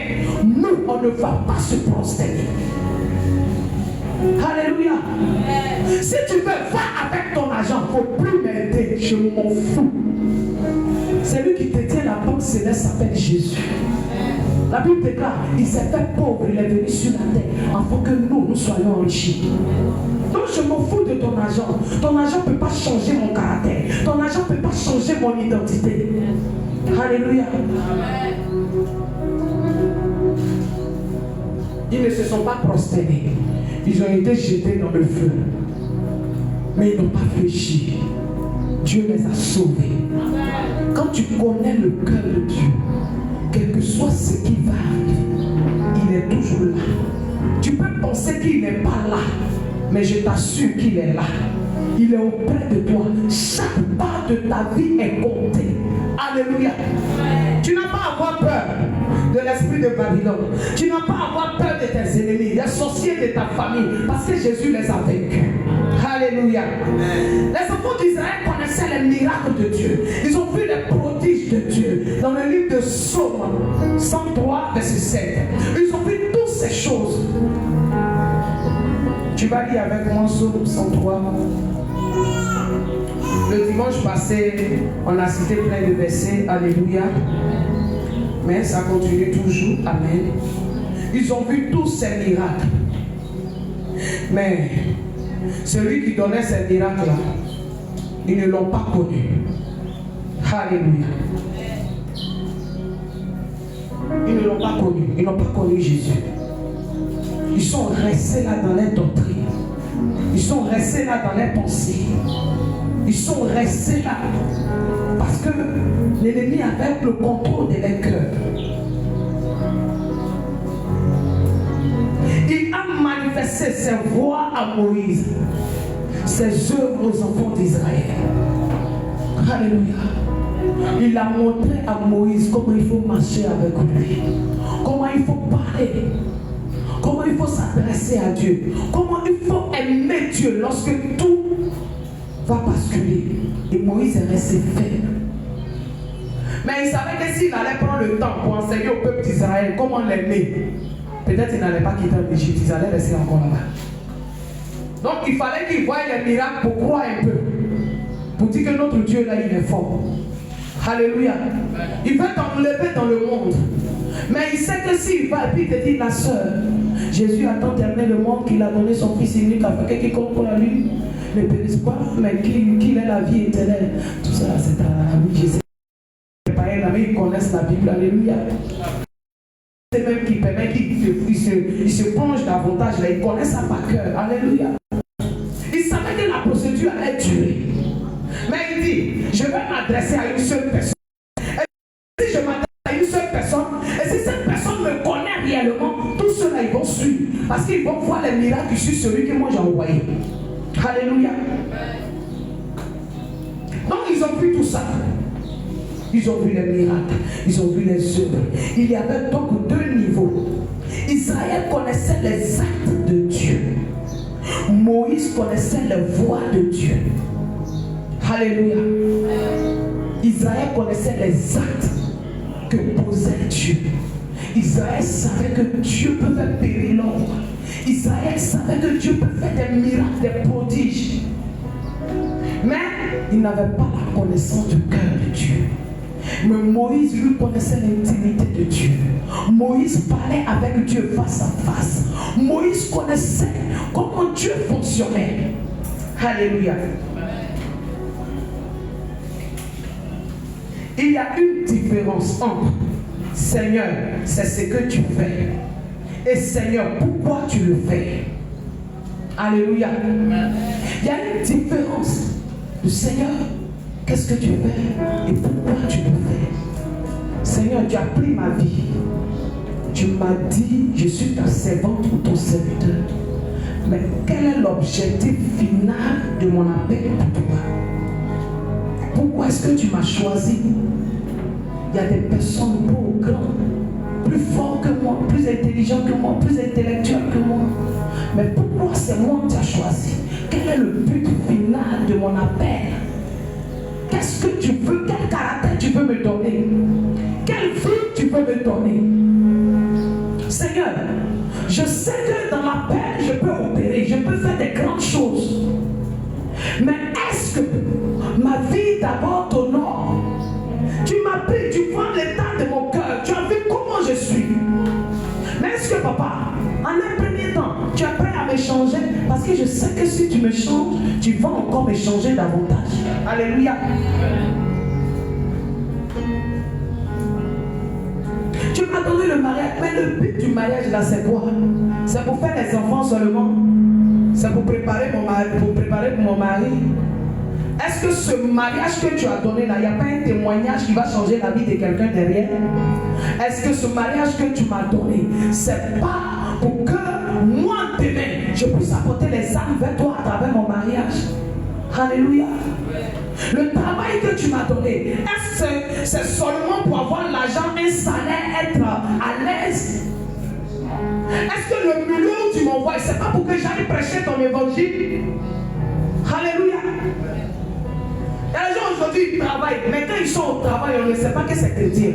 nous, on ne va pas se prosterner. Alléluia. Si tu veux, va avec ton argent, il ne faut plus m'aider, je m'en fous. Celui qui te tient la banque céleste s'appelle Jésus. La Bible déclare, il s'est fait pauvre, il est venu sur la terre afin que nous soyons enrichis. Donc je m'en fous de ton argent. Ton argent ne peut pas changer mon caractère. Ton argent ne peut pas changer mon identité. Alléluia. Ils ne se sont pas prosternés. Ils ont été jetés dans le feu. Mais ils n'ont pas fléchi. Dieu les a sauvés. Quand tu connais le cœur de Dieu, quel que soit ce qui va arriver, il est toujours là. Tu peux penser qu'il n'est pas là, mais je t'assure qu'il est là. Il est auprès de toi. Chaque part de ta vie est comptée. Alléluia. Tu n'as pas à avoir peur de l'esprit de Babylone. Tu n'as pas à avoir peur de tes ennemis, des sorciers de ta famille, parce que Jésus les a vaincus. Alléluia. Les enfants d'Israël connaissaient les miracles de Dieu. Ils ont vu les prodiges de Dieu. Dans le livre de Psaume 103, verset 7. Ils ont vu toutes ces choses. Tu vas lire avec moi Psaume 103. Le dimanche passé, on a cité plein de versets. Alléluia. Mais ça continue toujours. Amen. Ils ont vu tous ces miracles. Mais celui qui donnait ces miracles-là, ils ne l'ont pas connu. Alléluia. Ils ne l'ont pas connu. Ils n'ont pas connu Jésus. Ils sont restés là dans les doctrines. Ils sont restés là dans les pensées. Ils sont restés là parce que l'ennemi avait le contrôle de leurs cœurs. Il a manifesté ses voies à Moïse, ses œuvres aux enfants d'Israël. Alléluia. Il a montré à Moïse comment il faut marcher avec lui, comment il faut parler, comment il faut s'adresser à Dieu, comment il faut aimer Dieu lorsque tout va basculer. Et Moïse est resté faible. Mais il savait que s'il allait prendre le temps pour enseigner au peuple d'Israël comment l'aimer, peut-être il n'allait pas quitter l'Égypte, il allait rester encore là-bas. Donc il fallait qu'il voie les miracles pour croire un peu, pour dire que notre Dieu là il est fort. Alléluia. Il veut t'enlever dans le monde, mais il sait que s'il va et puis il te dit la sœur, Jésus a tant aimé le monde qu'il a donné son fils unique afin que quiconque pour la lui ne périsse pas, mais qu'il ait la vie éternelle. Tout ça c'est à lui. Jésus. Les païens amis, ils connaissent la Bible. Alléluia. C'est même qui permet qu'ils se plongent davantage là, ils connaissent ça par cœur. Alléluia. Il savait que la procédure allait durer. Mais il dit, je vais m'adresser à une seule personne. Et si je m'adresse à une seule personne, et si cette personne me connaît réellement, tous ceux-là ils vont suivre. Parce qu'ils vont voir les miracles sur celui que moi j'ai envoyé. Alléluia. Donc ils ont vu tout ça. Ils ont vu les miracles, ils ont vu les œuvres. Il y avait donc deux niveaux. Israël connaissait les actes de Dieu. Moïse connaissait les voies de Dieu. Alléluia. Israël connaissait les actes que posait Dieu. Israël savait que Dieu peut faire périr l'ombre. Israël savait que Dieu peut faire des miracles, des prodiges. Mais il n'avait pas la connaissance du cœur de Dieu. Mais Moïse, lui, connaissait l'intimité de Dieu. Moïse parlait avec Dieu face à face. Moïse connaissait comment Dieu fonctionnait. Alléluia. Il y a une différence entre Seigneur, c'est ce que tu fais, et Seigneur, pourquoi tu le fais. Alléluia. Il y a une différence de Seigneur, qu'est-ce que tu fais et pourquoi tu le fais. Seigneur, tu as pris ma vie. Tu m'as dit, je suis ta servante ou ton serviteur. Mais quel est l'objectif final de mon appel pour toi? Pourquoi est-ce que tu m'as choisi? Il y a des personnes beaux, grands, plus forts que moi, plus intelligents que moi, plus intellectuels que moi. Mais pourquoi c'est moi que tu as choisi? Quel est le but final de mon appel? Qu'est-ce que tu veux? Quel caractère tu veux me donner? Quel fruit tu veux me donner? Seigneur, je sais que dans l'appel, je peux opérer, je peux faire des grandes choses. Mais est-ce que ma vie d'abord t'honore? Tu m'as pris, tu vois l'état de mon cœur, tu as vu comment je suis. Mais est-ce que papa, en un premier temps, tu es prêt à me changer? Parce que je sais que si tu me changes, tu vas encore me changer davantage. Alléluia. Tu m'as m'a donné le mariage. Mais le but du mariage là, c'est quoi? C'est pour faire les enfants seulement? C'est pour préparer mon mari? Est-ce que ce mariage que tu as donné là, il n'y a pas un témoignage qui va changer la vie de quelqu'un derrière? Est-ce que ce mariage que tu m'as donné, c'est pas pour que moi demain, je puisse apporter les âmes vers toi à travers mon mariage? Alléluia. Le travail que tu m'as donné, est-ce que c'est seulement pour avoir l'argent, un salaire, être à l'aise? Est-ce que le milieu où tu m'envoies, c'est pas pour que j'aille prêcher ton évangile? Alléluia. Les gens aujourd'hui ils travaillent, mais quand ils sont au travail, on ne sait pas que c'est chrétien.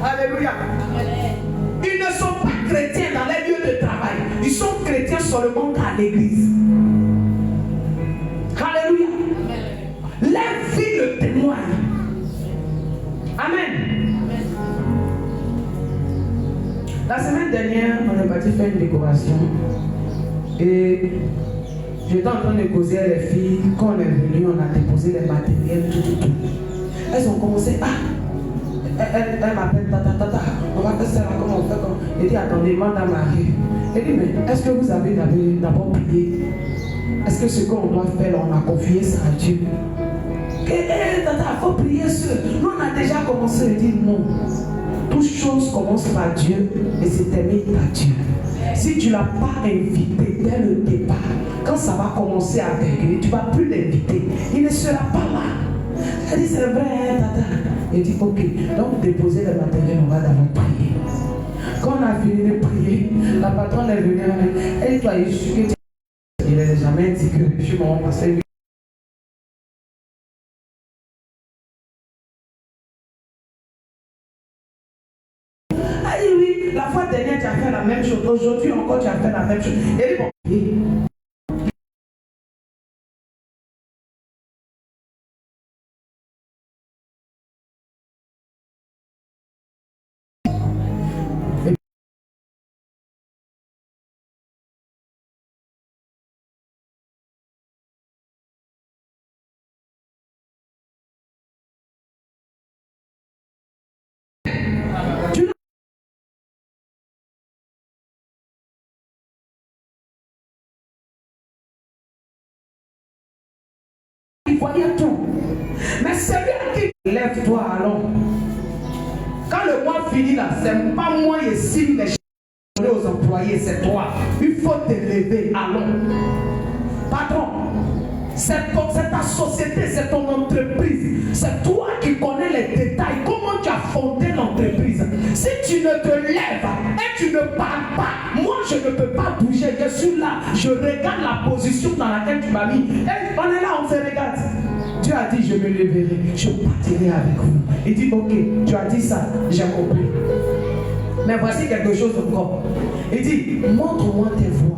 Alléluia. Ils ne sont pas chrétiens dans les lieux de travail. Ils sont chrétiens seulement à l'église. Alléluia. La vie le témoigne. Amen. La semaine dernière, on est parti faire une décoration. Et j'étais en train de causer avec les filles. Quand on est venu, on a déposé les matériels, tout. Elles ont commencé. Elle m'appelle tata. On va faire ça, comment on fait comme. Elle dit attendez, demande à Marie. Elle dit mais est-ce que vous avez d'abord prié? Est-ce que ce qu'on doit faire, on a confié ça à Dieu? Tata, il faut prier sur. Nous on a déjà commencé à dire non. Toute chose commence par Dieu et se termine par Dieu. Si tu ne l'as pas invité dès le départ, quand ça va commencer à dégueuler, tu ne vas plus l'inviter. Il ne sera pas là. Elle dit c'est vrai, hein, tata. Elle dit ok, donc déposez le matériel, on va d'abord prier. Quand on a fini de prier, la patronne est venue. Elle dit toi, je suis que il n'a jamais dit que je suis mon pasteur. La fois dernière, tu as fait la même chose. Aujourd'hui encore, tu as fait la même chose. Et bon. Il voyait tout. Mais celui à qui lève-toi, allons. Quand le mois finit là, c'est pas moi et signe les choses aux employés, c'est toi. Il faut te lever, allons. Patron, c'est ta société, c'est ton entreprise. C'est toi qui connais les détails, comment tu as fondé l'entreprise. Si tu ne te lèves et tu ne parles pas, moi je ne peux pas bouger. Je suis là, je regarde la position dans laquelle tu m'as mis. Et on est là, on se regarde. Dieu a dit, je me lèverai, je partirai avec vous. Il dit, ok, tu as dit ça, j'ai compris. Mais voici quelque chose encore. Il dit, montre-moi tes voies.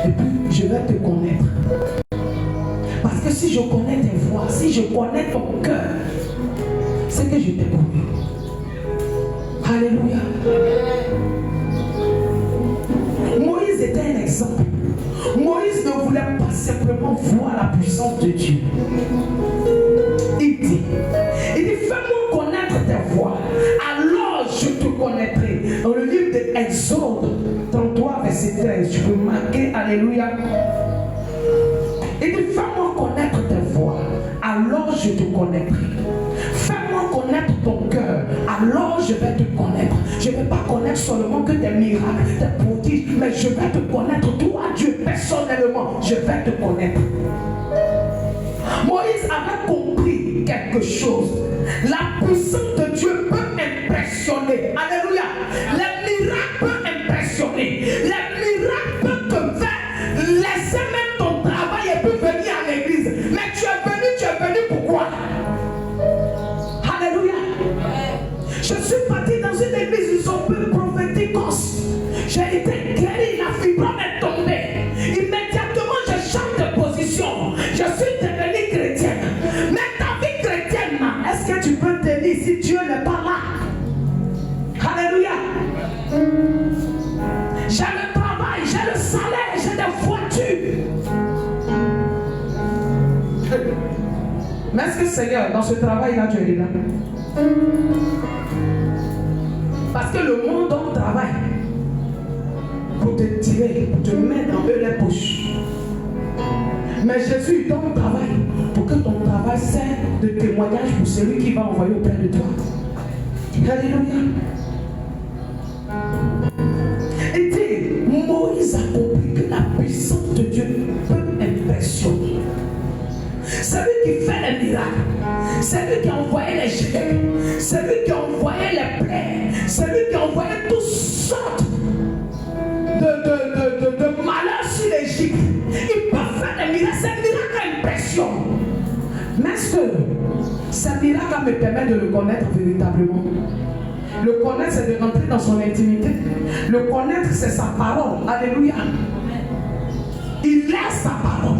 Et puis, je vais te connaître. Parce que si je connais tes voies, si je connais ton cœur, c'est que je t'ai connu. Alléluia. Moïse était un exemple. Moïse ne voulait pas simplement voir la puissance de Dieu. Il dit, fais-moi connaître tes voies, alors je te connaîtrai. Dans le livre de Exode 33, verset 13, tu peux marquer, alléluia. Il dit, fais-moi connaître tes voies, alors je te connaîtrai. Fais-moi connaître ton cœur, alors je vais te connaître. Je ne vais pas connaître seulement que tes miracles, tes prodiges, mais je vais te connaître, toi Dieu, personnellement, je vais te connaître. Moïse avait compris quelque chose. La puissance de Dieu peut impressionner. Alléluia. Les miracles peuvent impressionner. Les miracles peuvent te faire laisser même ton travail et puis venir à l'église. Mais tu es venu pourquoi? Alléluia. Je suis parti dans une église, ils sont peu prophéticos. J'ai été guéri, la fibrome est tombée. Immédiatement, je change de position. Je suis devenu chrétienne. Mais ta vie chrétienne, est-ce que tu peux tenir si Dieu n'est pas là? Alléluia. J'ai le travail, j'ai le salaire, j'ai des voitures. Mais est-ce que Seigneur, dans ce travail-là, tu es là? Parce que le monde on travaille pour te tirer, pour te mettre dans eux les poches. Mais Jésus donc travaille pour que ton travail serve de témoignage pour celui qui va envoyer auprès de toi. Alléluia. Et dit, Moïse a compris que la puissance de Dieu peut impressionner. Celui qui fait les miracles, celui qui a envoyé les géants, celui qui a envoyé les plaies, celui qui a envoyé toutes sortes de malheurs sur l'Égypte, il peut faire des miracles. Ces miracles impressionnent. Mais est-ce que ces miracles me permettent de le connaître véritablement? Le connaître, c'est de rentrer dans son intimité. Le connaître, c'est sa parole. Alléluia. Il laisse sa parole.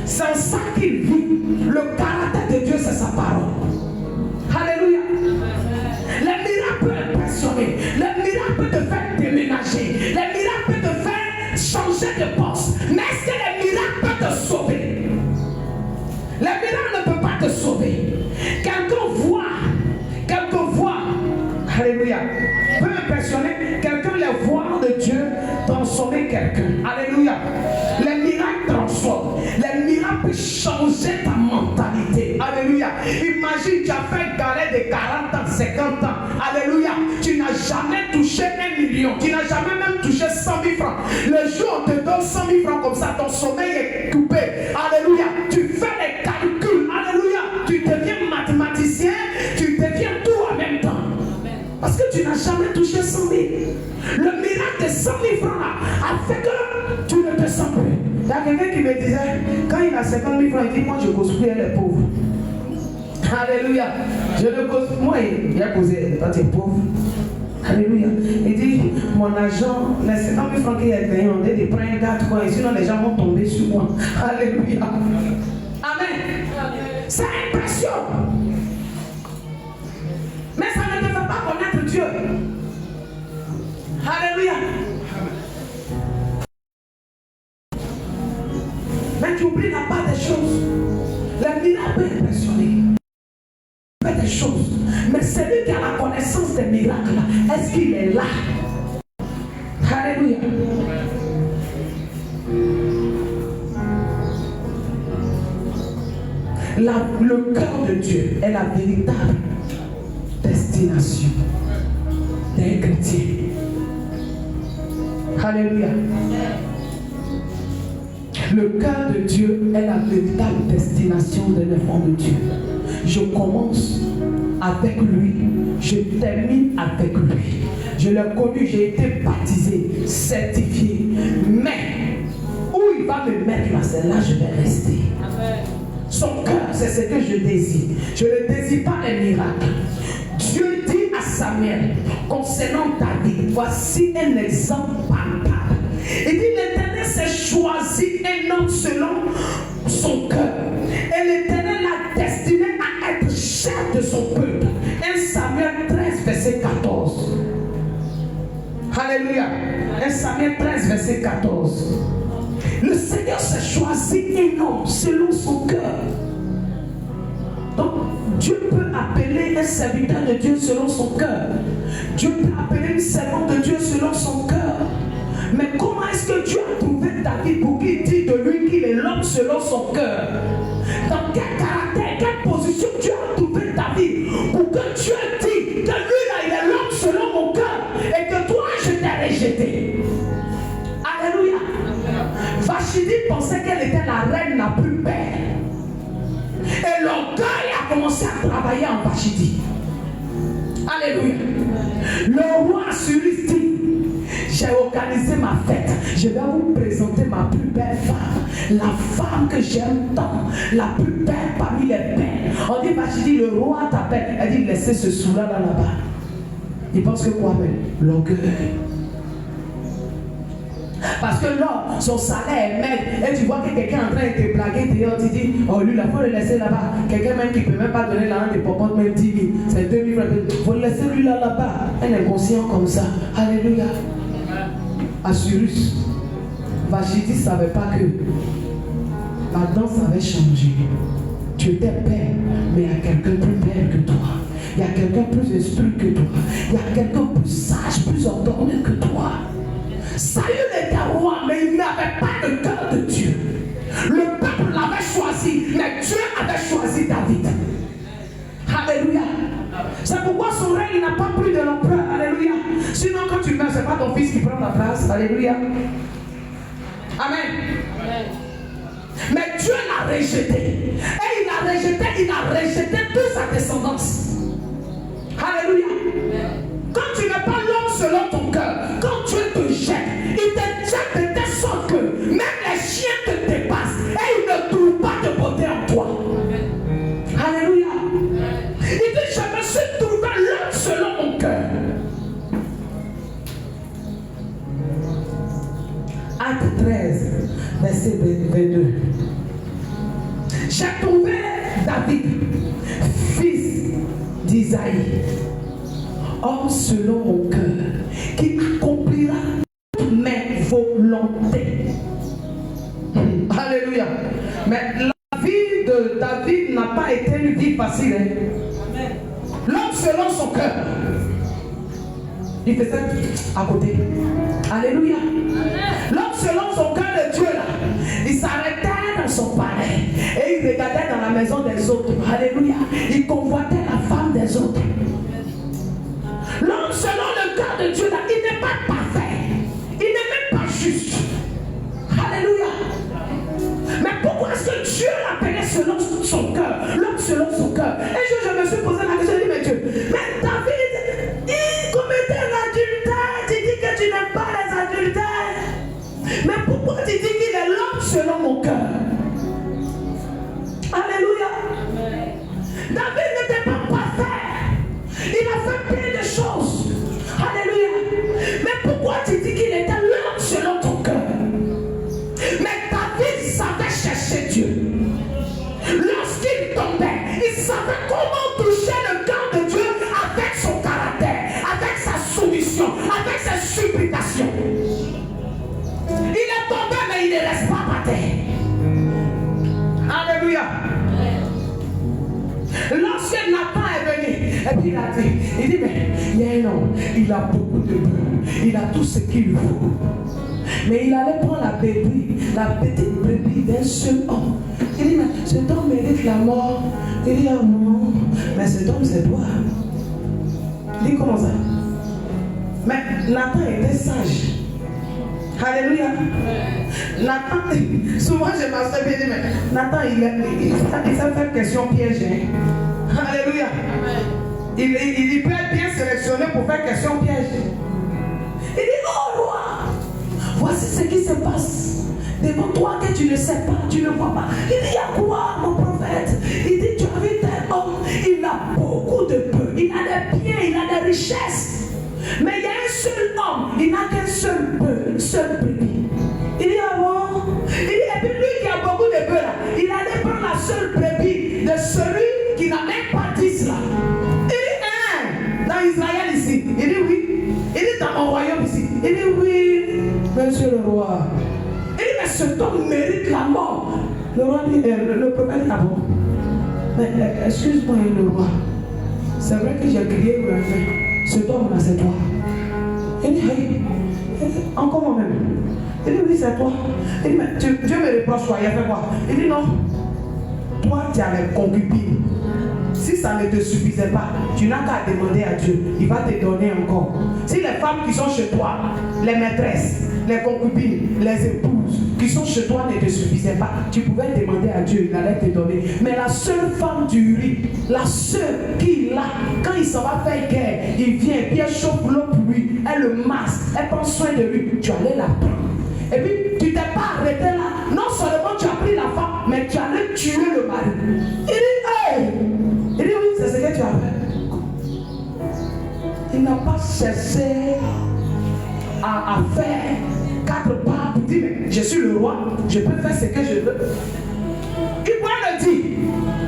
C'est en ça qu'il vit. Le caractère de Dieu, c'est sa parole. Alléluia. Les miracles peuvent impressionner. Les miracles peuvent te faire déménager. Les miracles peuvent te faire changer de poste. Mais est-ce que les miracles peuvent te sauver? Les miracles ne peuvent pas te sauver. Quelqu'un voit. Alléluia. Peut impressionner. Quelqu'un les voix de Dieu transformer quelqu'un. Alléluia. Les miracles transforment. Les miracles peuvent changer ta mentalité. Alléluia. Imagine, tu as fait un galet de 40 ans, 50 ans. Alléluia. Tu n'as jamais touché 1 million. Tu n'as jamais même touché 100 000 francs. Le jour où on te donne 100 000 francs comme ça, ton sommeil est coupé. Alléluia. Tu fais les calculs. Alléluia. Tu deviens mathématicien. Tu deviens tout en même temps. Parce que tu n'as jamais touché 100 000. Le miracle de 100 000 francs là a fait que tu ne te sens plus. Il y a quelqu'un qui me disait, quand il a 50 000 francs, il dit, moi je construis les pauvres. Alléluia. Je ne construis, moi il a causé, toi tu es pauvre. Alléluia. Il dit, mon agent, les 50 000 francs qu'il a gagné, on dit, il prend un gars, quoi, et sinon les gens vont tomber sur moi. Alléluia. Amen. Ça impressionne. Mais ça ne te fait pas connaître Dieu. Alléluia. Mais tu oublies la part des choses. Les miracles peuvent impressionner. Fait des choses. Mais celui qui a la connaissance des miracles, est-ce qu'il est là? Alléluia. Le cœur de Dieu est la véritable destination d'un chrétien. Alléluia. Le cœur de Dieu est la véritable destination d'un enfant de Dieu. Je commence avec lui, je termine avec lui. Je l'ai connu, j'ai été baptisé, certifié. Mais où il va me mettre là, c'est là que je vais rester. Son cœur, c'est ce que je désire. Je ne désire pas les miracles. Dieu dit à Samuel, concernant David, voici un exemple palpable. Il dit, l'Éternel s'est choisi un homme selon son cœur. Et l'Éternel l'a destiné à être chef de son peuple. 1 Samuel 13, verset 14. Alléluia. 1 Samuel 13, verset 14. Le Seigneur s'est choisi un homme selon son cœur. Donc, Dieu peut appeler un serviteur de Dieu selon son cœur. Dieu peut appeler une servante de Dieu selon son cœur. Mais comment est-ce que Dieu a trouvé David pour qu'il dise de lui qu'il est l'homme selon son cœur? Dans quel caractère, quelle position Dieu a trouvé David pour que Dieu dise que lui là il est l'homme selon mon cœur et que toi je t'ai rejeté? Alléluia. Vashti pensait qu'elle était la reine la plus belle. Et l'orgueil a commencé à travailler en Vashti. Alléluia. Le roi Assyrus dit, j'ai organisé ma fête. Je vais vous présenter ma plus belle femme. La femme que j'aime tant. La plus belle parmi les belles. On dit, Vashti, le roi t'appelle. Elle dit, laissez ce sous-là là-bas. Il pense que quoi même? L'orgueil. Parce que l'homme, son salaire est maigre. Et tu vois que quelqu'un est en train de te blaguer dehors, tu dis, oh lui, il faut le laisser là-bas. Quelqu'un même qui ne peut même pas donner l'argent de popote, même 10 000. C'est 2 000 francs. Il faut le laisser lui là-bas. Un inconscient comme ça. Alléluia. Assyrus. Vashti ne savait pas que la danse avait changé. Tu étais belle, mais il y a quelqu'un plus belle que toi. Il y a quelqu'un plus esprit que toi. Il y a quelqu'un plus sage, plus ordonné que toi. Saül était roi, mais il n'avait pas le cœur de Dieu. Le peuple l'avait choisi, mais Dieu avait choisi David. Alléluia. C'est pourquoi son règne n'a pas pris de l'ampleur. Alléluia. Sinon, quand tu meurs, ce n'est pas ton fils qui prend ta place. Alléluia. Amen. Amen. Mais Dieu l'a rejeté. Et il a rejeté toute sa descendance. Alléluia. Quand tu n'es pas l'homme selon ton cœur, quand Dieu te jette, il te jette de telle sorte que même les chiens te dépassent et ils ne trouvent pas de beauté en toi. Alléluia. Il dit, je me suis trouvé l'homme selon mon cœur. Acte 13, verset 22. J'ai trouvé David, fils d'Isaïe, homme selon mon cœur, qui accomplira toutes mes volontés. Alléluia. Mais la vie de David n'a pas été une vie facile. Hein? L'homme selon son cœur, il faisait à côté. Alléluia. L'homme selon son cœur de Dieu, là, il s'arrêtait dans son palais et il regardait dans la maison des autres. Alléluia. Il convoitait la femme des autres. L'homme selon le cœur de Dieu, là, il n'est pas parfait. Il n'est même pas juste. Alléluia. Mais pourquoi est-ce que Dieu l'appelait selon son cœur? L'homme selon son cœur. Et je me suis posé la question, je dis, mais Dieu, mais David, il commettait l'adultère. Tu dis que tu n'aimes pas les adultères. Mais pourquoi tu dis qu'il est l'homme selon mon cœur? Alléluia. David n'était pas parfait. Il a fait plein de choses. Alléluia. Mais pourquoi tu dis qu'il était l'homme selon ton cœur? Mais David savait chercher Dieu. Lorsqu'il tombait, il savait comment toucher le cœur de Dieu avec son caractère, avec sa soumission, avec ses supplications. Il est tombé, mais il ne reste pas par terre. Alléluia. Lorsque Nathan est venu, et puis il a dit, mais il y a un homme, il a beaucoup de bœufs, il a tout ce qu'il faut. Mais il allait prendre la petite brebis d'un seul homme. Il dit, mais cet homme mérite la mort. Il dit, ah non, mais cet homme c'est toi. Il dit, comment ça? Mais Nathan était sage. Alléluia. Nathan, souvent je m'assois et dis, mais Nathan, il sait faire question piège. Hein? Alléluia. Il peut être bien sélectionné pour faire question piège. Il dit, oh roi, voici ce qui se passe devant toi que tu ne sais pas, tu ne vois pas. Il dit, il y a quoi, mon prophète? Il dit, tu as vu tel homme, il a beaucoup de peu, il a des biens, il a des richesses. Mais il y a un seul homme, il n'a qu'un seul bœuf, une seule brebis. Il dit, ah bon? Il dit, et puis lui qui a beaucoup de bœufs là, il allait prendre la seule brebis de celui qui n'a même pas 10 là. Il dit, dans Israël ici. Il dit, oui. Il dit, dans mon royaume ici. Il dit, oui, monsieur le roi. Il dit, mais cet homme mérite la mort. Le roi dit, le prophète dit, ah bon? Mais excuse-moi, le roi. C'est vrai que j'ai crié pour un fait. Cet homme-là, c'est toi. Il dit, hey, encore moi-même. Il dit, oui, c'est toi. Il dit, mais Dieu me reproche quoi? Il a fait quoi? Il dit, non. Toi, tu as les concubines. Si ça ne te suffisait pas, tu n'as qu'à demander à Dieu. Il va te donner encore. Si les femmes qui sont chez toi, les maîtresses, les concubines, les épouses qui sont chez toi ne te suffisaient pas, tu pouvais demander à Dieu, il allait te donner. Mais la seule femme du riz, la seule qu'il a, quand il s'en va faire guerre, il vient, puis elle chauffe l'eau pour lui, elle le masse, elle prend soin de lui, tu allais la prendre. Et puis tu t'es pas arrêté là, non seulement tu as pris la femme, mais tu allais tuer le mari. Il dit, hey! Il dit, oui, c'est ce que tu as fait. Il n'a pas cherché à faire 4 pas pour dire, mais je suis le roi, je peux faire ce que je veux. Il pourrait le dire.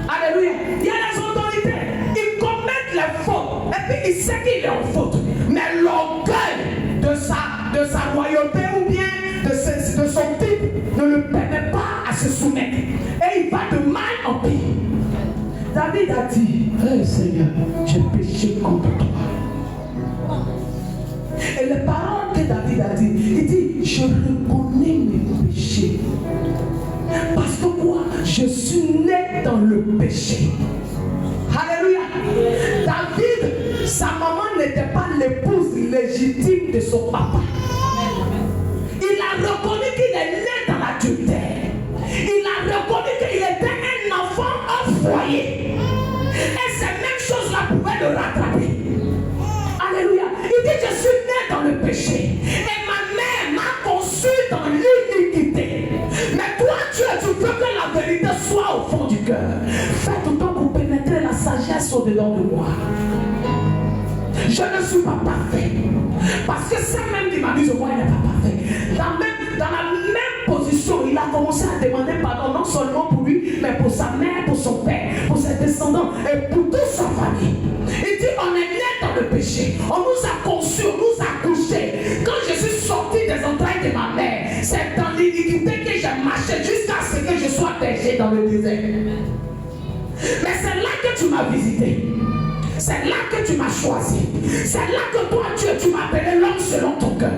Alléluia. Il y a les autorités, ils commettent les fautes, et puis il sait qu'il est en faute. Mais l'orgueil de sa royauté ou bien de son type ne le permet pas à se soumettre. Et il va de mal en pire. David David a dit, hey Seigneur, j'ai péché contre toi. Et les paroles que David a dit, il dit, je reconnais mes péchés. Parce que moi, je suis né dans le péché. Alléluia. David, sa maman n'était pas l'épouse légitime de son papa. Il a reconnu qu'il est né dans l'adultère. Il a reconnu qu'il était un enfant au foyer. Et ces mêmes choses-là pouvaient le rattraper. Alléluia. Il dit, je suis né dans le péché. Et ma mère m'a conçu dans l'iniquité. Mais toi, Dieu, tu veux que la vérité soit au fond du cœur. Fais tout le temps pour pénétrer la sagesse au-dedans de moi. Je ne suis pas parfait. Parce que ça même qui m'abuse, moi, il n'est pas parfait. Dans la même position, il a commencé à demander pardon, non seulement pour lui, mais pour sa mère, pour son père, pour ses descendants et pour toute sa famille. Il dit, on est né dans le péché. On nous a conçus, on nous a couchés. Quand je suis sorti des entrailles de ma mère, c'est dans l'iniquité que j'ai marché jusqu'à ce que je sois berger dans le désert. Mais c'est là que tu m'as visité. C'est là que tu m'as choisi. C'est là que toi, Dieu, tu m'as appelé l'homme selon ton cœur.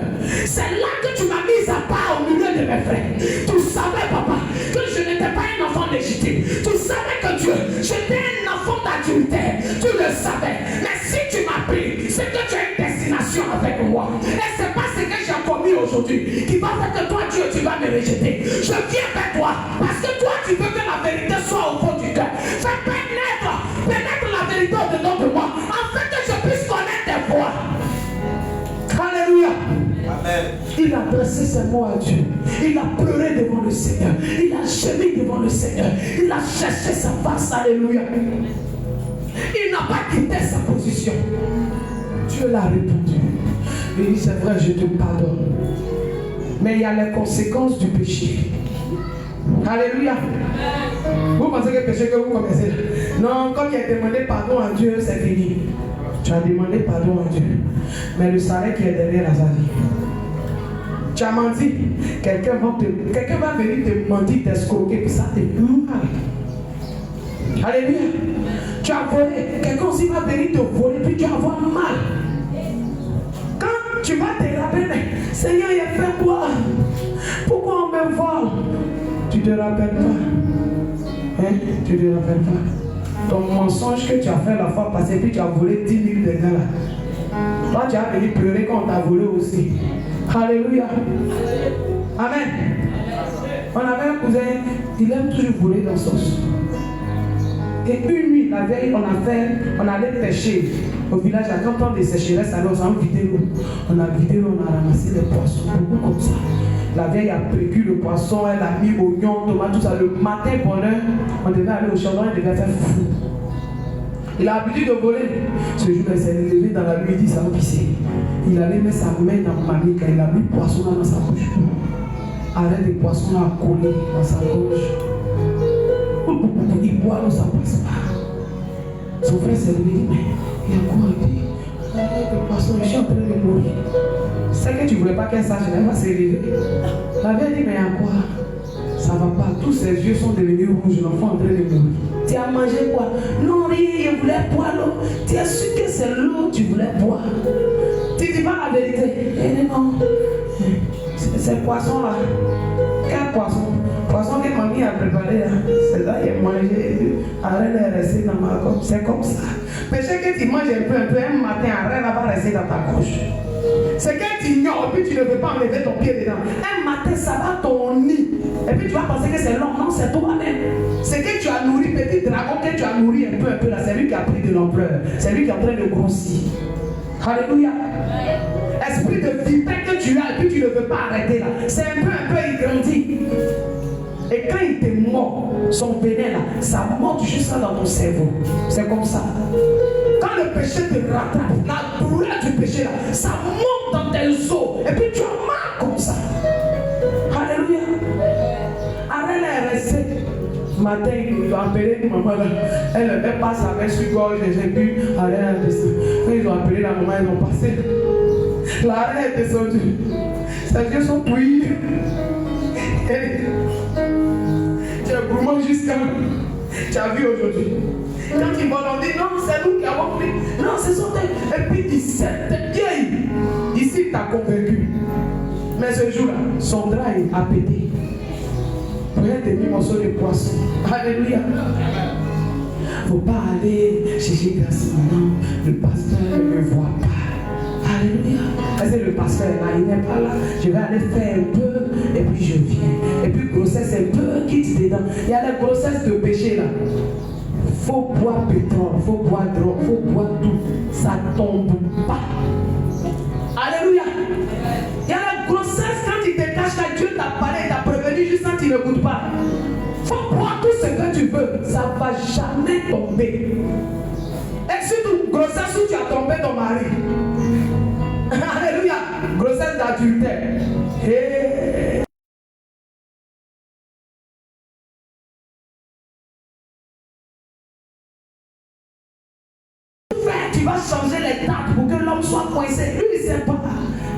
C'est là que tu m'as mis à part au milieu de mes frères. Tu savais, papa, que je n'étais pas un enfant légitime. Tu savais que Dieu, j'étais un enfant d'adultère. Tu le savais. Mais si tu m'as pris, c'est que tu as une destination avec moi. Et c'est pas ce que j'ai commis aujourd'hui qui va faire que toi, Dieu, tu vas me rejeter. Je viens vers toi parce que toi, tu veux que la vérité soit au fond du cœur. Fais pénètre la vérité au-dedans de moi, afin que je puisse connaître tes voix. Alléluia. Amen. Il a adressé ses mots à Dieu. Il a pleuré devant le Seigneur. Il a gémi devant le Seigneur. Il a cherché sa face. Alléluia. Il n'a pas quitté sa position. Dieu l'a répondu. Il dit, c'est vrai, je te pardonne. Mais il y a les conséquences du péché. Alléluia. Vous pensez que le péché que vous connaissez là? Non, comme il a demandé pardon à Dieu, c'est fini. Tu as demandé pardon à Dieu. Mais le salaire qui est derrière la vie. Tu as menti. Quelqu'un va venir te mentir, t'escroquer, puis ça te fait mal. Alléluia. Tu as volé. Quelqu'un aussi va venir te voler, puis tu vas avoir mal. Quand tu vas te rappeler, Seigneur, il a fait quoi? Pourquoi on me vole? Tu ne te rappelles pas. Hein? Tu ne te rappelles pas. Ton mensonge que tu as fait la fois passée, puis tu as volé 10 000 de gars là. Toi, tu as venu pleurer quand on t'a volé aussi. Alléluia. Amen. On avait un cousin, il aime toujours voler dans son sauce. Et une nuit, la veille, on allait pêcher au village à 30 ans de sécheresse, alors on a vidé l'eau. On a vidé l'eau, on a ramassé des poissons, beaucoup comme ça. La vieille a précu le poisson, elle a mis oignon, tomate, tout ça. Le matin, bonheur, on devait aller au chardon, il devait faire foufou. Il a l'habitude de voler. Ce jour, il s'est levé dans la nuit, il dit ça va pisser. Il allait mettre sa main dans ma mique, il a mis le poisson là dans sa bouche. Arrête des poissons là collés dans sa gorge. Il boit l'eau, ça ne passe pas. Son frère s'est levé, mais il a quoi? Il dit, arrête des poissons, je suis en train de mourir. C'est que tu ne voulais pas qu'elle sache, elle va se lever. La vieille dit, mais à quoi? Ça ne va pas. Tous ses yeux sont devenus rouges, l'enfant en train de mourir. Tu as mangé quoi? Non, rien, je voulais boire l'eau. Tu as su que c'est l'eau que tu voulais boire. Tu ne dis pas la vérité. Elle dit non. C'est poisson là. Quel poisson? Poisson que mamie a préparé là. C'est là qu'il a mangé. Arrête de rester dans ma gorge. C'est comme ça. Péché que tu manges un peu, un matin, arrête là, va rester dans ta gorge. C'est que tu ignores et puis tu ne veux pas enlever ton pied dedans. Un matin, ça va ton nid. Et puis tu vas penser que c'est l'homme. Non, c'est toi-même. C'est que tu as nourri, petit dragon que tu as nourri un peu là. C'est lui qui a pris de l'ampleur. C'est lui qui est en train de grossir. Alléluia. Esprit de vipère que tu as et puis tu ne veux pas arrêter là. C'est un peu, il grandit. Et quand il te mord, son venin là, ça monte juste là dans ton cerveau. C'est comme ça. Quand le péché te rattrape, la douleur du péché là, ça monte dans tes os. Et puis tu as mal comme ça. Alléluia. Arrête là, rester. Matin, ils ont appelé maman là. Elle ne met pas sa main sur gorge. J'ai pu arrêter là. Quand ils ont appelé la maman, ils ont passé. L'arrêt est descendu. Ses yeux sont bouillis. Tu as gourmand jusqu'à. Tu as vu aujourd'hui. Quand ils vont leur dire, non, c'est nous qui avons pris. Non, ce sont eux. Et puis ils s'étaient vieilles. Ici, tu as convaincu. Mais ce jour-là, son drive a pété. Prenez des demi-morceaux de poisson. Alléluia. Il ne faut pas aller chercher grâce maintenant. Le pasteur ne me voit pas. Alléluia. Parce que le pasteur là, il n'est pas là. Je vais aller faire un peu et puis je viens. Et puis grossesse un peu quitte dedans. Il y a la grossesse de péché là. Il faut boire pétrole, il faut boire drogue, il faut boire tout. Ça ne tombe pas. Alléluia. Il y a la grossesse quand il te cache là, Dieu t'a parlé, il t'a prévenu juste quand il n'écoute pas. Il faut boire tout ce que tu veux. Ça ne va jamais tomber. Et surtout, grossesse où tu as trompé ton mari. Alléluia. Grossesse d'adultère. Hey. Tu vas changer les dates pour que l'homme soit coincé. Lui, il ne sait pas.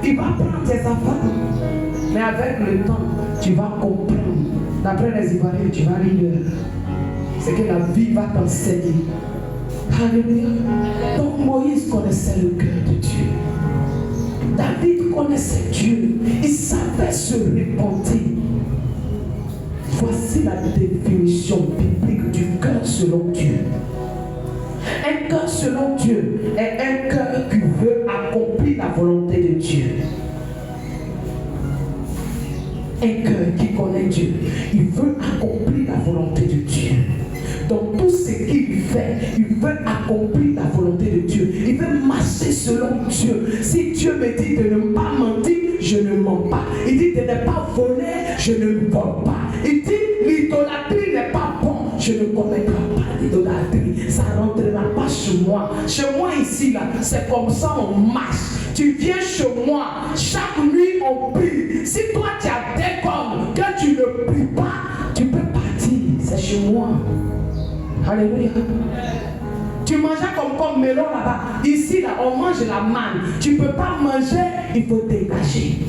Il va prendre tes affaires. Mais avec le temps, tu vas comprendre. D'après les Ivoiriens, tu vas lire. C'est que la vie va t'enseigner. Alléluia. Donc Moïse connaissait le cœur de Dieu. David connaissait Dieu. Il savait se repentir. Voici la définition biblique du cœur selon Dieu. Un cœur selon Dieu est un cœur qui veut accomplir la volonté de Dieu. Un cœur qui connaît Dieu, il veut accomplir la volonté de Dieu. Dans tout ce qu'il fait, il veut accomplir la volonté de Dieu. Il veut marcher selon Dieu. Si Dieu me dit de ne pas mentir, je ne mens pas. Il dit de ne pas voler, je ne vole pas. Il dit l'idolâtrie n'est pas bon. Je ne commettrai pas d'idolâtrie. Ça ne rentrera pas chez moi. Chez moi ici, là, c'est comme ça on marche. Tu viens chez moi, chaque nuit on prie. Si toi tu as des cornes, que tu ne pries pas, tu peux partir. C'est chez moi. Alléluia. Tu mangeais comme melon là-bas. Ici, là, on mange la manne. Tu ne peux pas manger, il faut dégager.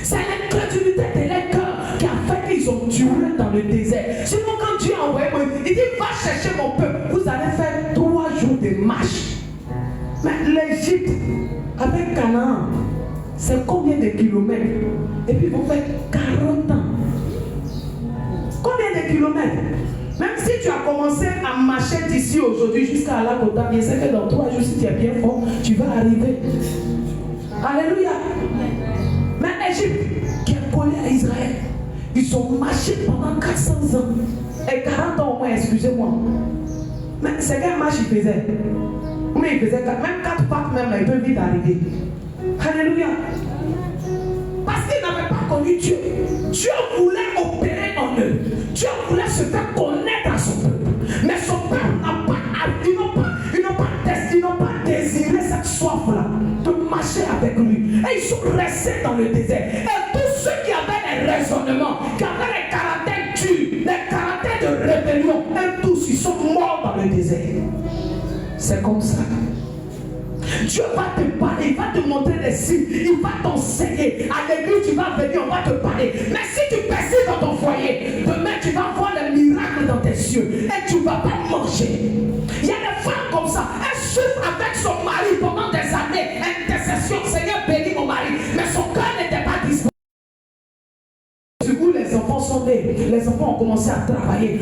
C'est l'incrédulité de leur cœur qui a fait qu'ils ont duré dans le désert. Sinon, quand Dieu a envoyé Moïse, il dit va chercher mon peuple. Vous allez faire 3 jours de marche. Mais l'Égypte, avec Canaan, c'est combien de kilomètres? Et puis vous faites 40 ans. Combien de kilomètres? Même si tu as commencé à marcher d'ici aujourd'hui jusqu'à la côte, je sais que dans 3 jours, si tu es bien fort, tu vas arriver. Alléluia. Mais l'Égypte, qui est collée à Israël, ils ont marché pendant 400 ans. Et 40 ans au moins, excusez-moi. Mais c'est quelle marche ils faisaient? Mais ils faisaient même 4 pattes, même, ils peuvent vite arriver. Alléluia. Parce qu'ils n'avaient pas connu Dieu. Dieu voulait opérer en eux. Dieu voulait se faire connaître à son peuple. Mais son peuple ils n'ont pas désiré cette soif-là de marcher avec lui. Et ils sont restés dans le désert. Et tous ceux qui avaient les raisonnements, qui avaient les caractères durs, les caractères de rébellion, et tous, ils sont morts dans le désert. C'est comme ça. Dieu va te parler, il va te montrer des signes, il va t'enseigner. À l'église, tu vas venir, on va te parler. Mais si tu persistes dans ton foyer, demain tu vas voir les miracles dans tes yeux et tu ne vas pas manger. Il y a des femmes comme ça, elles souffrent avec son mari pendant des années. Intercession, Seigneur, bénis mon mari. Mais son cœur n'était pas disponible. Du coup, les enfants sont nés, les enfants ont commencé à travailler.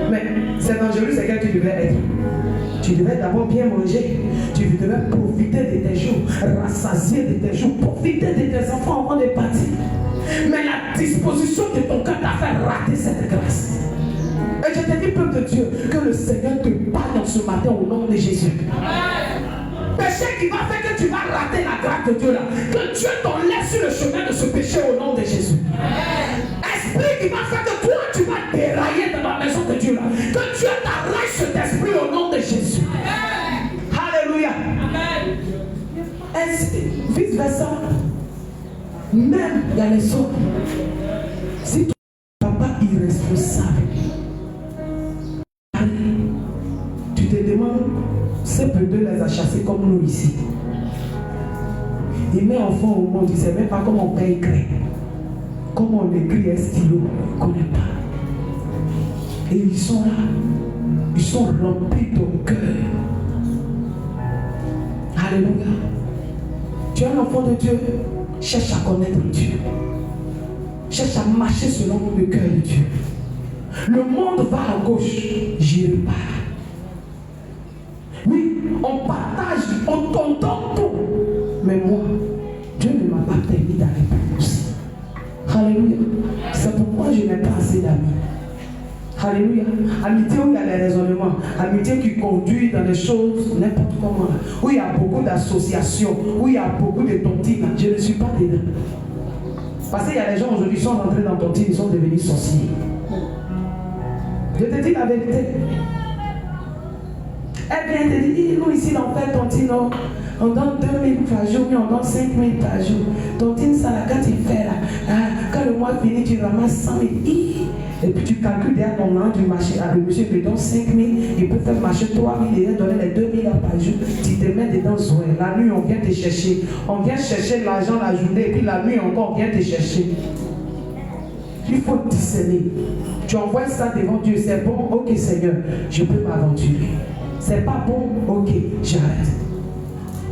Mais c'est dangereux, c'est que tu devais être. Tu devais d'abord bien manger. Tu devais profiter de tes jours, rassasier de tes jours, profiter de tes enfants avant de partir. Mais la disposition de ton cœur t'a fait rater cette grâce. Et je te dis, peuple de Dieu, que le Seigneur te parle ce matin au nom de Jésus. Péché qui va faire que tu vas rater la grâce de Dieu là. Que Dieu t'enlève sur le chemin de ce péché au nom de Jésus. Esprit qui va faire que toi tu vas dérailler dans la maison de Dieu là. Que Dieu t'arrache cet esprit au nom de Jésus. Alléluia. Et vice versa. Même il y a les autres. Si tu es papa irresponsable, tu te demandes, ces peu-deux les a chassés comme nous ici. Il met enfant au monde, il ne sait même pas comment on paye crée. comment on écrit un stylo, on ne connaît pas. Et ils sont là, ils sont remplis de ton cœur. Alléluia. Tu es un enfant de Dieu, cherche à connaître Dieu. Cherche à marcher selon le cœur de Dieu. Le monde va à gauche, j'irai pas. Oui, on partage, on t'entend tout. Mais moi, Dieu ne m'a pas permis d'aller plus. Alléluia. C'est pourquoi je n'ai pas assez d'amis. Alléluia. Amitié où il y a les raisonnements. Amitié qui conduit dans les choses n'importe comment. Où il y a beaucoup d'associations. Où il y a beaucoup de tontines. Je ne suis pas dedans. Parce qu'il y a des gens aujourd'hui qui sont rentrés dans tontine, ils sont devenus sorciers. Je te dis la vérité. Elle vient te dire, nous ici dans fait tontine, on donne 2000 par jour, mais on donne 5000 par jour. Tontine, ça là, quand tu fais là, quand le mois finit, tu ramasses 100 000. Et puis tu calcules derrière ton an du marché. Le monsieur te donne 5 000, il peut faire marcher 3 000, il va donner les 2 000 par jour. Tu te mets dedans, la nuit, on vient te chercher. On vient chercher l'argent la journée, et puis la nuit encore, on vient te chercher. Il faut discerner. Tu envoies ça devant Dieu, c'est bon, ok Seigneur, je peux m'aventurer. C'est pas bon, ok, j'arrête.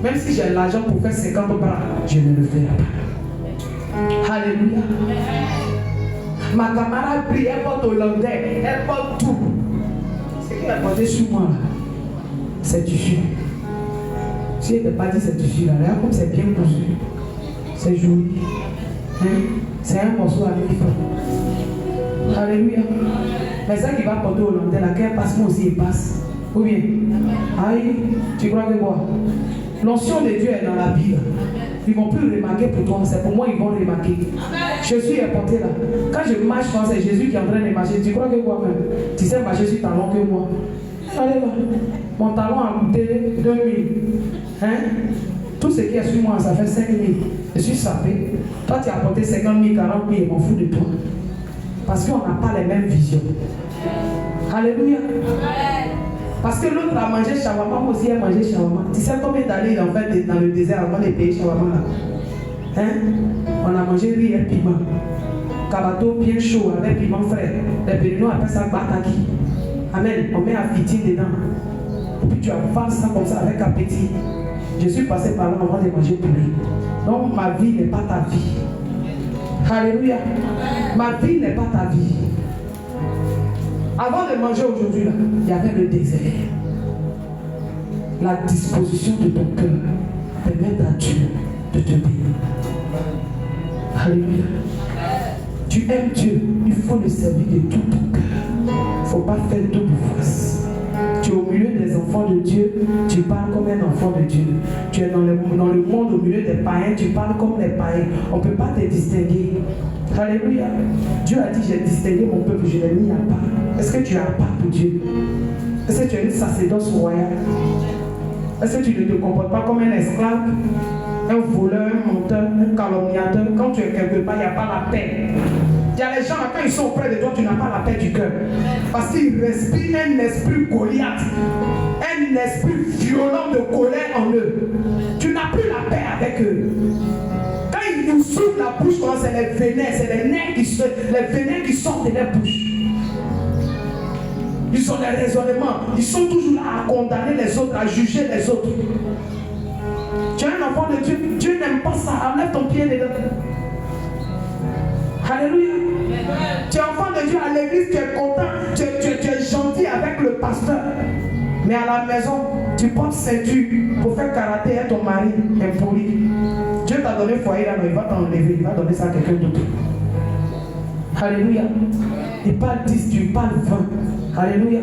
Même si j'ai l'argent pour faire 50 bras, je ne le ferai pas. Alléluia. Ma camarade prie, elle porte hollandais, elle porte tout. Ce qu'elle a porté sur moi là, c'est du jus. Si elle ne t'a pas dit c'est du jus là, regarde comme c'est bien cousu. C'est joli. Hein? C'est un morceau à 1000 francs. Alléluia. Mais ça qui va porter hollandais là, qu'elle passe, moi aussi elle passe. Ou bien, aïe, tu crois que quoi? L'onction de Dieu est dans la Bible. Ils ne vont plus remarquer pour toi, c'est pour moi ils vont remarquer. Jésus est porté là. Quand je marche, quand c'est Jésus qui est en train de marcher, tu crois que quoi même? Tu sais marcher sur talon que moi. Allez là. Mon talon a coûté 2000. Hein? Tout ce qui est sur moi, ça fait 5000. Je suis sapé. Toi, tu as porté 50 000, 40 000, je m'en fous de toi. Parce qu'on n'a pas les mêmes visions. Alléluia. Parce que l'autre a mangé shawarma, moi aussi j'ai mangé shawarma. Tu sais combien d'années il a fait dans le désert avant de payer shawarma là? Hein? On a mangé riz et piment. Kabato bien chaud avec piment frais. Les Béninois appellent ça bataki. Amen. On met un fitine dedans. Et puis tu avales ça comme ça avec appétit. Je suis passé par là avant de manger poulet. Donc ma vie n'est pas ta vie. Alléluia. Ma vie n'est pas ta vie. Avant de manger aujourd'hui, là, il y avait le désert. La disposition de ton cœur permet à Dieu de te bénir. Alléluia. Tu aimes Dieu, il faut le servir de tout ton cœur. Il ne faut pas faire double face. Tu es au milieu des enfants de Dieu, tu parles comme un enfant de Dieu. Tu es dans le monde au milieu des païens, tu parles comme les païens. On ne peut pas te distinguer. Alléluia. Dieu a dit, j'ai distingué mon peuple, je l'ai mis à part. Est-ce que tu as à part pour Dieu? Est-ce que tu es une sacerdoce royale? Est-ce que tu ne te comportes pas comme un esclave, un voleur, un menteur, un calomniateur? Quand tu es quelque part, il n'y a pas la paix. Il y a les gens, quand ils sont auprès de toi, tu n'as pas la paix du cœur. Parce qu'ils respirent un esprit Goliath, un esprit violent de colère en eux. Tu n'as plus la paix avec eux. Quand ils nous s'ouvrent la bouche, c'est les vénins, c'est les nerfs les vénins qui sortent de leur bouche. Ils ont des raisonnements, ils sont toujours là à condamner les autres, à juger les autres. Tu es un enfant de Dieu, Dieu n'aime pas ça, enlève ton pied dedans. Alléluia. Tu es enfant de Dieu à l'église, tu es content, tu es gentil avec le pasteur. Mais à la maison, tu portes ceinture pour faire karaté à ton mari impoli. Dieu t'a donné foyer là, mais il va t'enlever, il va donner ça à quelqu'un d'autre. Alléluia. Il parle 10, tu parles 20. Alléluia.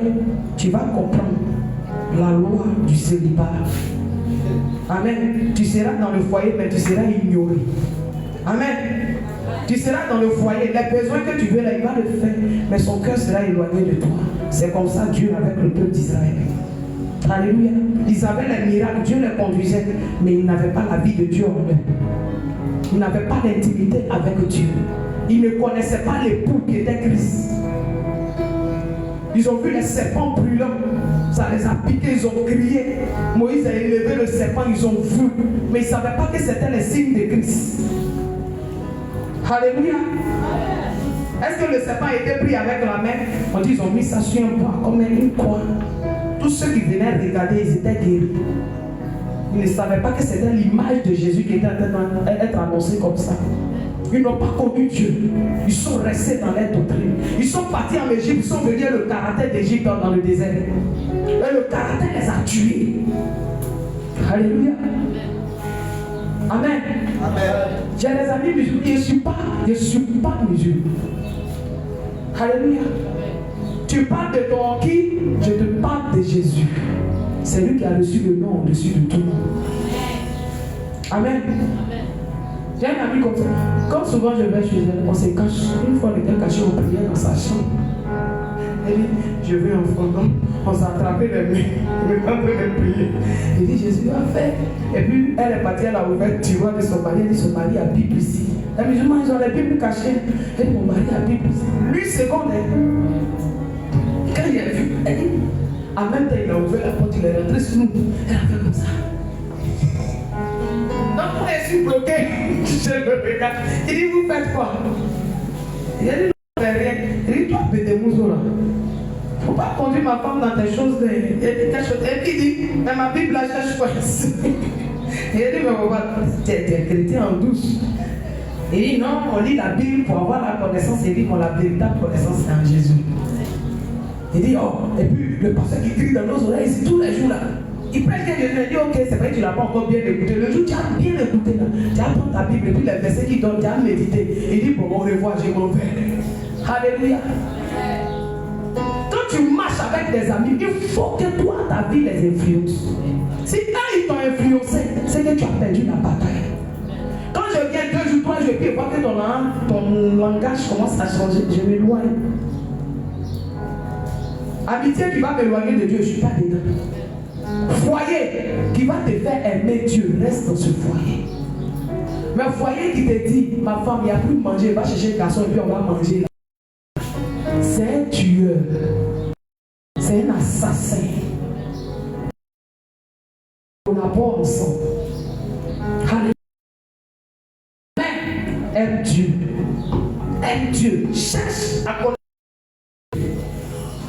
Tu vas comprendre la loi du célibat. Amen. Tu seras dans le foyer, mais tu seras ignoré. Amen. Tu seras dans le foyer. Les besoins que tu veux là, il va le faire. Mais son cœur sera éloigné de toi. C'est comme ça Dieu avec le peuple d'Israël. Alléluia. Ils avaient les miracles, Dieu les conduisait, mais ils n'avaient pas la vie de Dieu en eux. Ils n'avaient pas d'intimité avec Dieu. Ils ne connaissaient pas l'époux qui était Christ. Ils ont vu les serpents brûlants. Ça les a piqués, ils ont crié. Moïse a élevé le serpent, ils ont vu. Mais ils ne savaient pas que c'était les signes de Christ. Alléluia. Est-ce que le serpent a été pris avec la main? On dit ils ont mis ça sur un poids comme une croix. Tous ceux qui venaient regarder, ils étaient guéris. Ils ne savaient pas que c'était l'image de Jésus qui était en train d'être annoncée comme ça. Ils n'ont pas connu Dieu. Ils sont restés dans leur doctrine. Ils sont partis en Égypte, ils sont venus le caractère d'Égypte dans le désert. Et le caractère les a tués. Alléluia. Amen. Amen. J'ai des amis musulmans. Je ne suis pas musulman. Alléluia. Tu parles de ton qui? Je te parle de Jésus. C'est lui qui a reçu le nom au-dessus de tout. Amen. J'ai un ami comme ça. Comme souvent je vais chez elle, on se cache. Une fois on était caché, on priait dans sa chambre. Elle dit, je veux un fantôme. On s'est attrapé les mains. Il est en train de prier. Il dit, Jésus va faire. Et puis elle est partie, elle a ouvert le tiroir de son mari. Elle dit, son mari a Bible ici. Les musulmans, ils ont les Bibles cachées. Elle dit, mon mari a Bible ici. Lui, seconde. Quand il a vu, elle dit, en même temps, il a ouvert la porte, il est rentré sur nous. Elle a fait comme ça. Donc, je suis bloqué. Je le regarde. Il dit, vous faites quoi? Il a dit, non, je ne fais rien. Il dit, toi, pété mousseau là. Il ne faut pas conduire ma femme dans tes choses. Et puis il dit, mais ma Bible la cherche quoi? Il a dit, mais papa, tu es chrétien en douce. Il dit, non, on lit la Bible pour avoir la connaissance. Il dit, bon, la véritable connaissance, c'est en Jésus. Il dit, oh, et puis le pasteur qui crie dans nos oreilles, c'est tous les jours là. Il prêche que Jésus, il dit, ok, c'est vrai que tu ne l'as pas encore bien écouté. Le jour, tu as bien écouté là. Tu as pris ta Bible et puis les versets qu'il donne, tu as médité. Il dit, bon, au revoir, j'ai mon père. Alléluia. Quand tu marches avec des amis, il faut que toi, ta vie les influence. Si eux, ils t'ont influencé, c'est que tu as perdu la bataille. Quand je viens 2 jours, 3 jours, puis je vois que ton langage commence à changer, je m'éloigne. Amitié qui va m'éloigner de Dieu, je ne suis pas dedans. Foyer qui va te faire aimer Dieu, reste dans ce foyer. Mais foyer qui te dit, ma femme, il n'y a plus de manger, va chercher un garçon et puis on va manger là. C'est un tueur. C'est un assassin. On n'a pas ensemble. Alléluia. Aime Dieu. Aime Dieu. Cherche à connaître.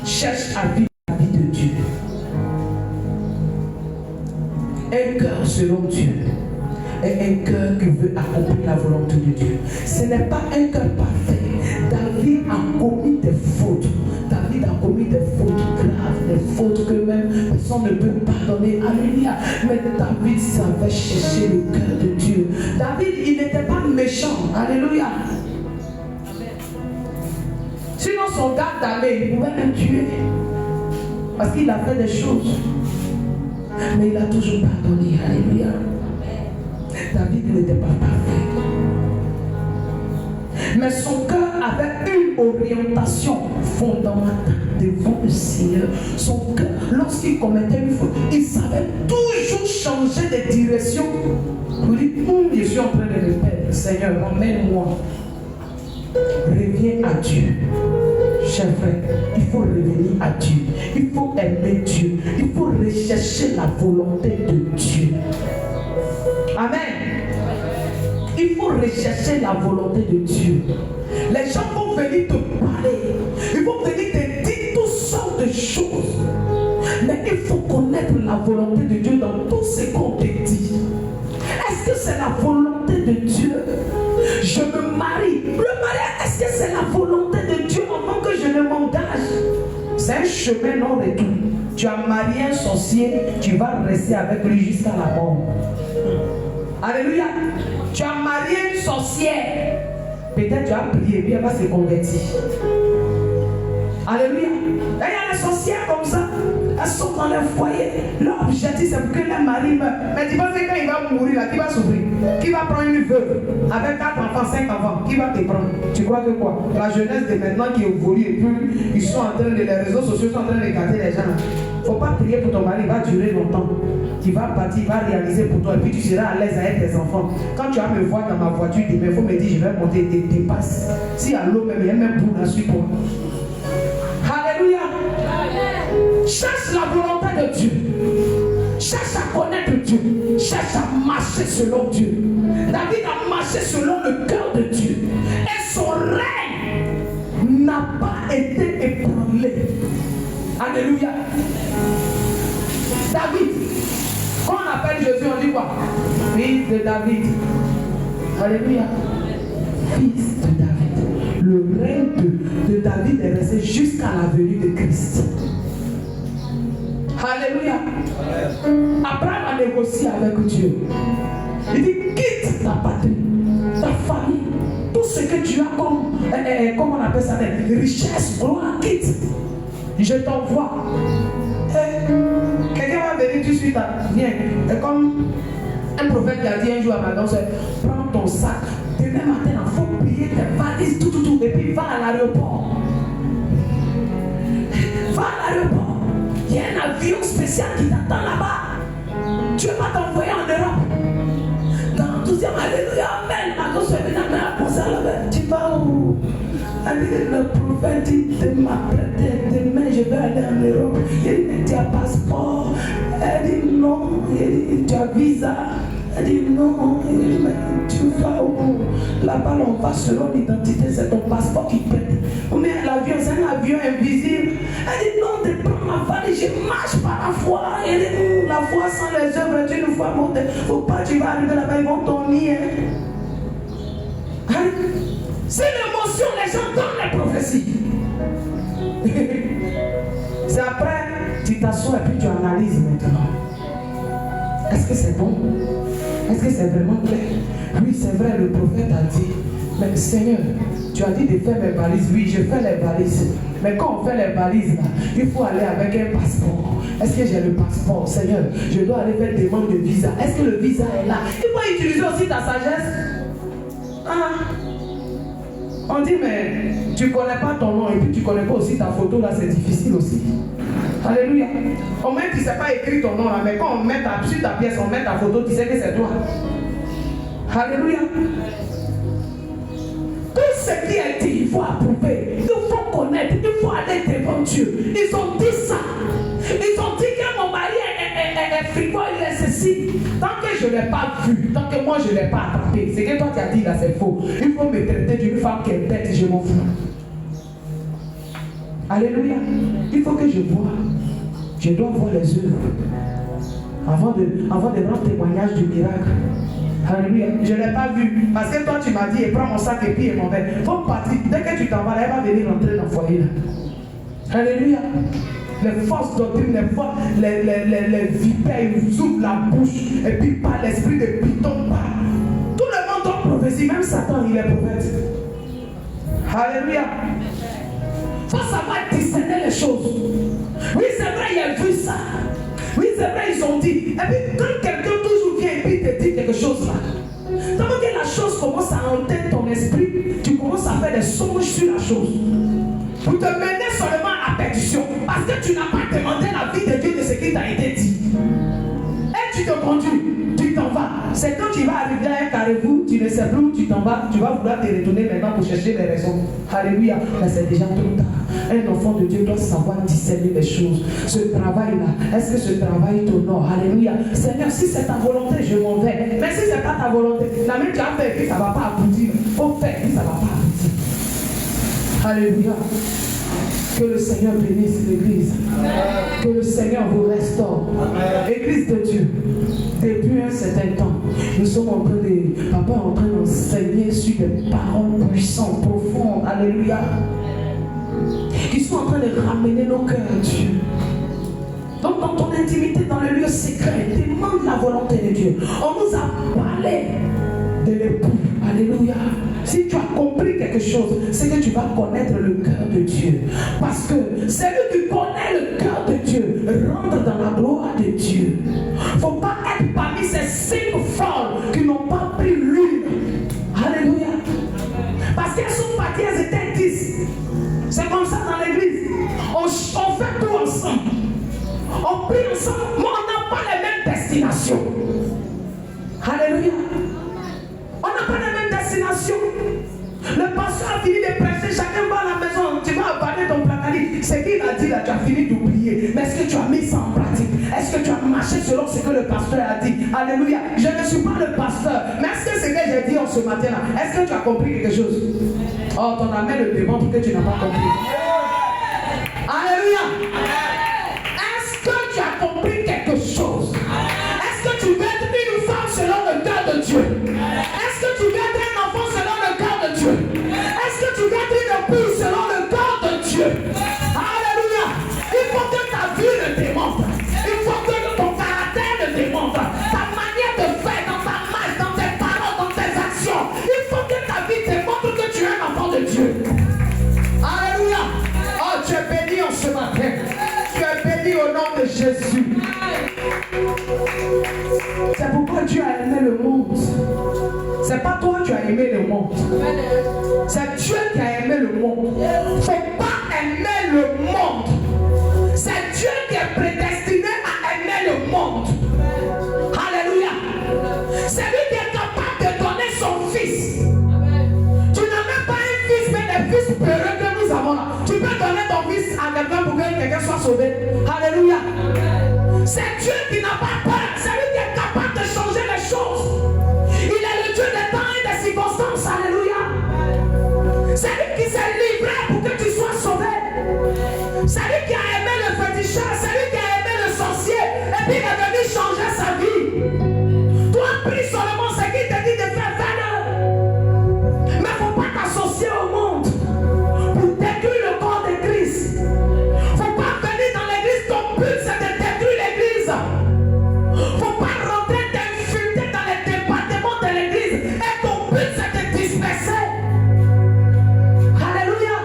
Cherche à vivre la vie de Dieu. Un cœur selon Dieu et un cœur qui veut accomplir la volonté de Dieu. Ce n'est pas un cœur parfait. David a commis des fautes. David a commis des fautes graves, des fautes que même personne ne peut pardonner. Alléluia. Mais David savait chercher le cœur de Dieu. David, il n'était pas méchant. Alléluia. Sinon, son garde d'armée, il pouvait le tuer. Parce qu'il a fait des choses. Mais il a toujours pardonné. Alléluia. David n'était pas parfait. Mais son cœur avait une orientation fondamentale devant le Seigneur. Son cœur, lorsqu'il commettait une faute, il savait toujours changer de direction. Pour dire, je suis en train de le perdre. Seigneur, emmène-moi. Reviens à Dieu. Cher frère, il faut revenir à Dieu. Il faut aimer Dieu. Il faut rechercher la volonté de Dieu. Amen. Il faut rechercher la volonté de Dieu. Les gens vont venir te parler. Ils vont venir te dire toutes sortes de choses. Mais il faut connaître la volonté de Dieu dans tout ce qu'on te dit. Est-ce que c'est la volonté de Dieu? Je me marie. Le mariage, est-ce que c'est la volonté de Dieu avant que je ne m'engage? C'est un chemin non retour. Tu as marié un sorcier, tu vas rester avec lui jusqu'à la mort. Alléluia. Tu as marié une sorcière. Peut-être tu as prié, puis elle va se convertir. Alléluia. Et il y a des sorcières comme ça. Elles sont dans les foyers. Leur objectif, c'est pour que leur mari meure. Mais tu penses que quand il va mourir là, qui va souffrir? Qui va prendre une veuve avec 4 enfants, 5 enfants? Qui va te prendre? Tu crois que quoi? La jeunesse de maintenant qui évolue et puis ils sont en train de, les réseaux sociaux sont en train de gâter les gens. Il ne faut pas prier pour ton mari, il va durer longtemps. Tu vas partir, il va réaliser pour toi et puis tu seras à l'aise avec tes enfants. Quand tu vas me voir dans ma voiture, il faut me dire, je vais monter tes passes. Si à l'eau même, il y a même pour la suite toi. Alléluia. Cherche la volonté de Dieu. Cherche à connaître Dieu. cherche à marcher selon Dieu. David a marché selon le cœur de Dieu. Et son règne n'a pas été ébranlé. Alléluia. David, quand on appelle Jésus, on dit quoi? Fils de David. Alléluia. Fils de David. Le règne de David est resté jusqu'à la venue de Christ. Alléluia. Abraham a négocié avec Dieu. Il dit, quitte ta patrie, ta famille, tout ce que tu as comme, comment on appelle ça, richesse, gloire, quitte. Je t'envoie. Quelqu'un va venir tout de suite, viens. Et comme un prophète qui a dit un jour à ma danse, prends ton sac, demain matin, il faut plier tes valises, tout, et puis va à l'aéroport. Va à l'aéroport. Il y a un avion spécial qui t'attend là-bas. Dieu va t'envoyer en Europe. Dans tout ça, alléluia, amen. Ma grosse est venue à penser à la tu vas où? Le prophète dit demain je vais aller en Europe. Il dit, tu as passeport? Elle dit non. Il dit, tu as visa? Elle dit non. Il dit, mais tu vas où? Là-bas on va selon l'identité, c'est ton passeport qui pète. Mais l'avion, c'est un avion invisible. Elle dit non, tu prends ma valise, je marche par la foi. Elle dit la foi sans les œuvres, tu ne vois monter. Faut pas, tu vas arriver là-bas, ils vont t'ennuyer. Hein? C'est l'émotion, les gens donnent les prophéties. C'est après, tu t'assois et puis tu analyses maintenant. Est-ce que c'est bon? Est-ce que c'est vraiment clair? Oui, c'est vrai, le prophète a dit, mais Seigneur, tu as dit de faire mes valises. Oui, je fais les valises. Mais quand on fait les valises, là, il faut aller avec un passeport. Est-ce que j'ai le passeport? Seigneur, je dois aller faire des demandes de visa. Est-ce que le visa est là? Il faut utiliser aussi ta sagesse. Ah. On dit, mais tu ne connais pas ton nom et puis tu ne connais pas aussi ta photo, là, c'est difficile aussi. Alléluia. Au moins, tu ne sais pas écrire ton nom là, mais quand on met sur ta pièce, on met ta photo, tu sais que c'est toi. Alléluia. Tout ce qui est dit, il faut approuver, il faut connaître, il faut aller devant Dieu. Ils ont dit ça. Ils ont dit que mon mari est frivole, il est ceci. Tant que je ne l'ai pas vu, tant que moi je ne l'ai pas attrapé, c'est que toi tu as dit là, c'est faux. Il faut me traiter d'une femme qui est bête, je m'en fous. Alléluia. Il faut que je vois. Je dois voir les œuvres. Avant de rendre témoignage du miracle. Alléluia. Je ne l'ai pas vu. Parce que toi tu m'as dit, prends mon sac et puis et mon verre. Il faut partir. Dès que tu t'en vas, elle va venir rentrer dans le foyer là. Alléluia. Les fausses doctrines, les vipères, ils ouvrent la bouche et puis par l'esprit de Python parle. Tout le monde doit prophétie, même Satan il est prophète. Alléluia. Il faut savoir discerner les choses. Oui, c'est vrai, il a vu ça. Oui, c'est vrai, ils ont dit. Et puis quand quelqu'un toujours vient et puis te dit quelque chose là, tant que la chose commence à hanter ton esprit, tu commences à faire des songes sur la chose. Pour te mener seulement à la perdition. Parce que tu n'as pas demandé la vie de Dieu de ce qui t'a été dit. Et tu te conduis, tu t'en vas. C'est quand tu vas arriver à un carrefour, tu ne sais plus où tu t'en vas, tu vas vouloir te retourner maintenant pour chercher les raisons. Alléluia. Mais c'est déjà trop tard. Un enfant de Dieu doit savoir discerner les choses. Ce travail-là, est-ce que ce travail t'honore? Alléluia. Seigneur, si c'est ta volonté, je m'en vais. Mais si ce n'est pas ta volonté, la même tu as fait et ça ne va pas aboutir. Il faut faire et ça ne va pas aboutir. Alléluia. Que le Seigneur bénisse l'église. Que le Seigneur vous restaure. Église de Dieu. Depuis un certain temps, nous sommes en train de, papa est en train d'enseigner sur des paroles puissantes, profondes. Alléluia. Qui sont en train de ramener nos cœurs à Dieu. Donc dans ton intimité, dans le lieu secret, demande la volonté de Dieu. On nous a parlé de l'époux. Alléluia. Si tu as compris quelque chose, c'est que tu vas connaître le cœur de Dieu. Parce que celui qui connaît le cœur de Dieu rentre dans la gloire de Dieu. Il ne faut pas être parmi ces 5 folles qui n'ont pas pris l'huile. Alléluia. Parce qu'elles sont parties, elles étaient 10. C'est comme ça dans l'église. On fait tout ensemble. On prie ensemble, mais on n'a pas les mêmes destinations. Alléluia. On n'a pas la même destination. Le pasteur a fini de prêcher, chacun va à la maison. Tu vas avaler ton placali. ce qu'il a dit là, tu as fini d'oublier. Mais est-ce que tu as mis ça en pratique? Est-ce que tu as marché selon ce que le pasteur a dit? Alléluia. Je ne suis pas le pasteur. Mais est-ce que ce que j'ai dit en ce matin là, est-ce que tu as compris quelque chose? Oh, ton amen le démontre que tu n'as pas compris. Alléluia. Est-ce que tu as compris quelque chose? Est-ce que tu veux être une femme selon le cœur de Dieu? Est-ce que tu veux être un enfant selon le cœur de Dieu? Est-ce que tu veux être une épouse selon le cœur de Dieu? Alléluia. Il faut que ta vie le démontre. Il faut que ton caractère le démontre. Ta manière de faire dans ta marche, dans tes paroles, dans tes actions. Il faut que ta vie démontre que tu es un enfant de Dieu. Alléluia. Oh, tu es béni en ce matin. Tu es béni au nom de Jésus. C'est pourquoi Dieu a aimé le monde. C'est pas toi qui as aimé le monde. C'est Dieu qui a aimé le monde. Il ne faut pas aimer le monde. C'est Dieu qui est prédestiné à aimer le monde. Alléluia. C'est lui qui est capable de donner son fils. Tu n'as même pas un fils, mais des fils peureux que nous avons là. Tu peux donner ton fils à quelqu'un pour que quelqu'un soit sauvé. Alléluia. C'est Dieu qui n'a pas peur. C'est lui qui est capable de changer les choses. Il est le Dieu des temps et des circonstances. Alléluia. C'est lui qui s'est livré pour que tu sois sauvé. C'est lui qui a aimé le féticheur. C'est lui qui a aimé le sorcier. Et puis il est venu changer sa vie. Toi, prie seulement ce qu'il te dit de faire, fais-le. Mais il ne faut pas t'associer au monde pour détruire le corps de Christ. Il ne faut pas venir dans l'église, ton but c'est de détruire l'église. Il ne faut pas rentrer, t'infiltrer dans les départements de l'église. Et ton but c'est de disperser. Alléluia.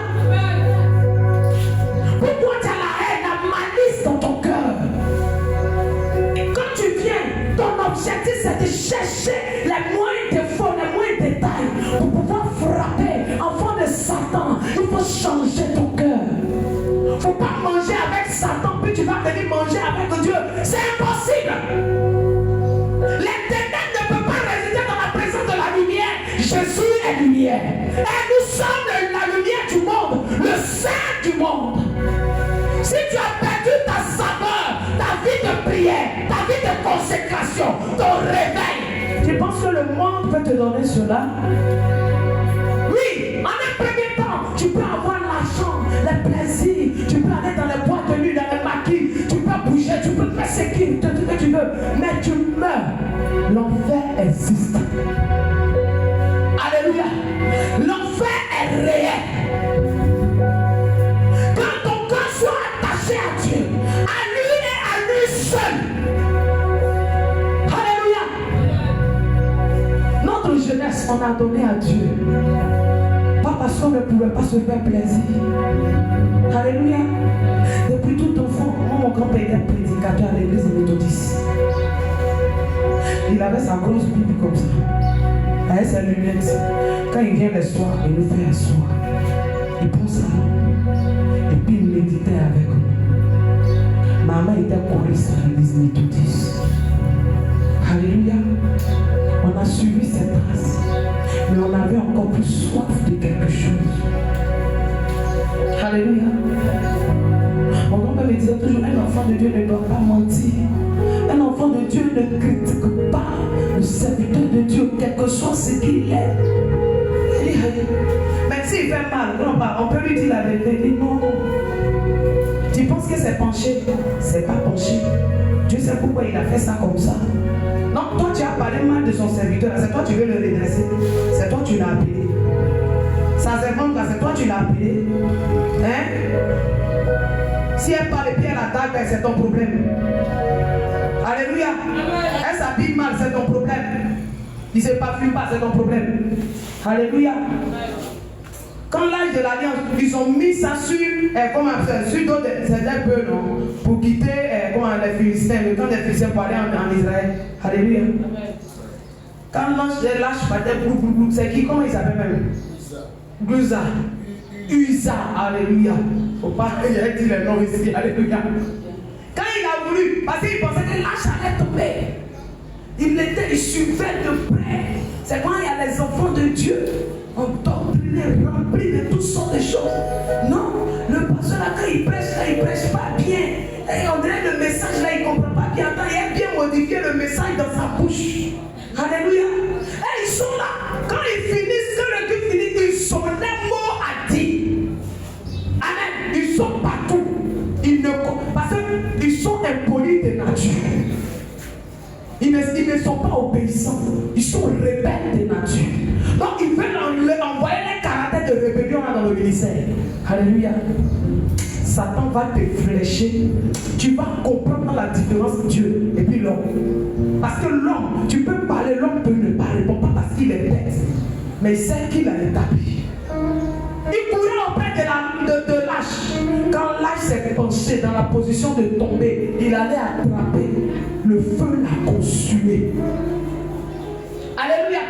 Pourquoi tu as la haine, la malice dans ton cœur? Quand tu viens, ton objectif c'est de chercher les moyens défauts, les moyens détails pour pouvoir frapper. Enfant de Satan, il faut changer ton cœur. Il ne faut pas manger avec Satan, puis tu vas venir manger avec Dieu. C'est impossible. Les ténèbres ne peuvent pas résister dans la présence de la lumière. Jésus est lumière. Et nous sommes la lumière du monde, le saint du monde. Si tu as perdu ta saveur, ta vie de prière, ta vie de consécration, ton réveil, tu penses que le monde peut te donner cela? Oui, en un premier temps, tu peux avoir l'argent, les plaisirs, tu peux aller dans les boîtes de nuit, dans les maquis, tu peux bouger, tu peux faire ce que tu veux, mais tu meurs. L'enfer existe. Alléluia. L'enfer est réel. Quand ton cœur soit attaché à Dieu, à lui et à lui seul. Alléluia. Notre jeunesse, on a donné à Dieu. Pas parce qu'on ne pouvait pas se faire plaisir. Alléluia. Depuis tout enfant, mon grand-père était prédicateur à l'église méthodiste. Il avait sa grosse Bible comme ça. Avec ses lunettes. Quand il vient le soir, il nous fait asseoir. Il prend sa lampe. Et puis il méditait avec nous. Maman était choriste à l'église méthodiste. Alléluia. On a suivi ses traces. Mais on avait encore plus soif de quelque chose. Alléluia. Mon grand-père me disait toujours, un enfant de Dieu ne doit pas mentir. Un enfant de Dieu ne critique pas le serviteur de Dieu, quel que soit ce qu'il est. Mais s'il fait mal, on peut lui dire la vérité. Il dit non. Tu penses que c'est penché? C'est pas penché. Dieu sait pourquoi il a fait ça comme ça. Non, toi tu as parlé mal de son serviteur, c'est toi tu veux le redresser. C'est toi tu l'as appelé. Sa servante là, c'est toi tu l'as appelé. Hein? Si elle parle et puis elle attaque, c'est ton problème. Alléluia. Elle s'habille mal, c'est ton problème. Il ne se parfume pas, c'est ton problème. Alléluia. Quand l'âge de l'alliance, ils ont mis ça sur, sur d'autres, c'est un peu non, pour quitter les Philistins, le camp des Philistins pour aller en Israël. Alléluia. Quand l'ange de l'âge partait, c'est qui? Comment il s'appelle même? Gluza. Uza. Alléluia. Faut pas dire le nom ici. Alléluia. Quand il a voulu, parce qu'il pensait que l'âge allait tomber, il suivait de près. C'est quand il y a les enfants de Dieu, on doctriné, rempli de toutes sortes de choses. Non, le pasteur là, quand il peut Et on dirait le message là, il ne comprend pas bien. Il a bien modifié le message dans sa bouche. Alléluia. Et ils sont là. Quand ils finissent, quand le culte finit, ils sont les mots à dire. Amen. Ils sont partout. Parce qu'ils sont impolis de nature. Ils ne sont pas obéissants. Ils sont rebelles de nature. Donc ils veulent envoyer les caractères de rébellion là dans le ministère. Alléluia. Satan va te flécher. Tu vas comprendre la différence de Dieu et puis l'homme. Parce que l'homme, tu peux parler, l'homme peut ne pas répondre, pas parce qu'il est bête, mais il sait qu'il a établi. Il courait auprès de l'âge. Quand l'âge s'est penché dans la position de tomber, il allait attraper. Le feu l'a consumé. Alléluia.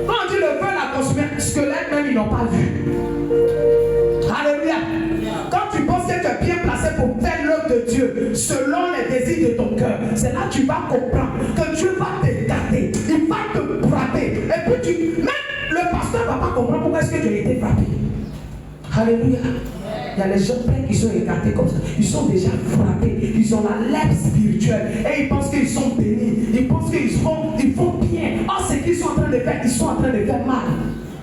Quand on dit le feu l'a consumé, squelette même ils n'ont pas vu. Alléluia. Quand tu penses que tu es bien placé pour faire l'œuvre de Dieu selon les désirs de ton cœur, c'est là que tu vas comprendre que Dieu va te garder, il va te frapper. Et puis même le pasteur ne va pas comprendre pourquoi est-ce que tu as été frappé. Alléluia. Il y a les gens pleins qui sont écartés comme ça. Ils sont déjà frappés. Ils ont la lèpre spirituelle. Et ils pensent qu'ils sont bénis. Ils pensent qu'ils font bien. Or, ce qu'ils sont en train de faire, ils sont en train de faire mal.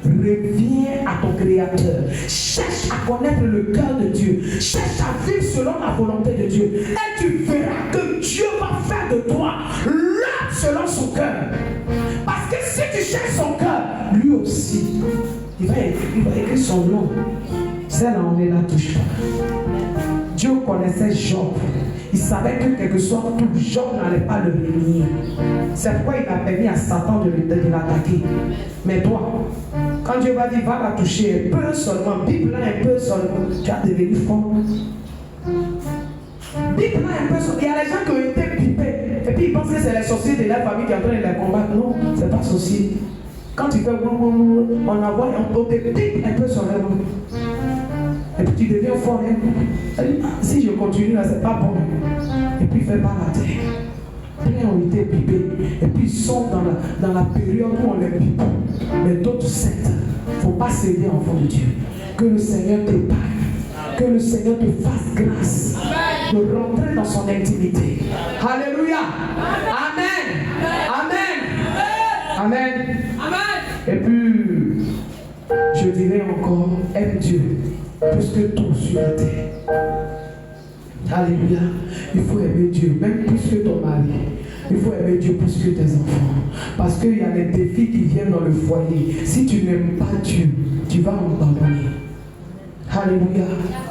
Reviens à ton Créateur. Cherche à connaître le cœur de Dieu. Cherche à vivre selon la volonté de Dieu. Et tu verras que Dieu va faire de toi l'homme selon son cœur. Parce que si tu cherches son cœur, lui aussi, il va écrire son nom. Celle-là, on ne la touche pas. Dieu connaissait Job. Il savait que quelque soit tout, Job n'allait pas le bénir. C'est pourquoi il a permis à Satan de l'attaquer. Mais toi, quand Dieu va dire, va la toucher un peu seulement, Bible un peu seulement, tu vas devenir fort. Bible un peu seulement. Il y a les gens qui ont été pipés. Et puis ils pensent que c'est les sorciers de la famille qui sont en train de les combattre. Non, ce n'est pas sorcier. Quand tu fais on envoie, on te pique un peu seulement. Et puis tu deviens fort. Si je continue là, c'est pas bon. Et puis fais pas la terre. Plein ont été pipés. Et puis ils sont dans la période où on les pipe. Mais d'autres sectes. Il ne faut pas céder enfant de Dieu. Que le Seigneur t'épargne. Que le Seigneur te fasse grâce de rentrer dans son intimité. Alléluia. Amen. Amen. Amen. Et puis, je dirais encore, aime Dieu plus que tout sur la terre. Alléluia. Il faut aimer Dieu, même plus que ton mari. Il faut aimer Dieu plus que tes enfants. Parce qu'il y a des défis qui viennent dans le foyer. Si tu n'aimes pas Dieu, tu vas abandonner. Alléluia.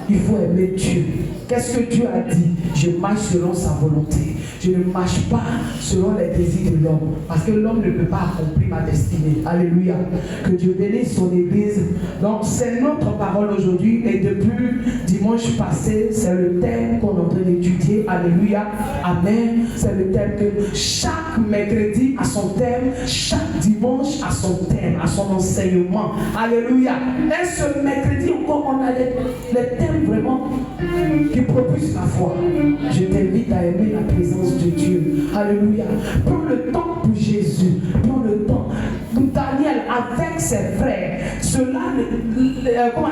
Il faut aimer Dieu. Qu'est-ce que Dieu a dit? Je marche selon sa volonté. Je ne marche pas selon les désirs de l'homme. Parce que l'homme ne peut pas accomplir ma destinée. Alléluia. Que Dieu bénisse son église. Donc c'est notre parole aujourd'hui. Et depuis dimanche passé, c'est le thème qu'on est en train d'étudier. Alléluia. Amen. C'est le thème que chaque mercredi a son thème. Chaque dimanche a son thème, a son enseignement. Alléluia. Et ce mercredi encore, on a les thèmes vraiment qui propulsent la foi. Je t'invite à aimer la présence de Dieu. Alléluia. Prends le temps pour Jésus. Prends le temps. Daniel avec ses frères,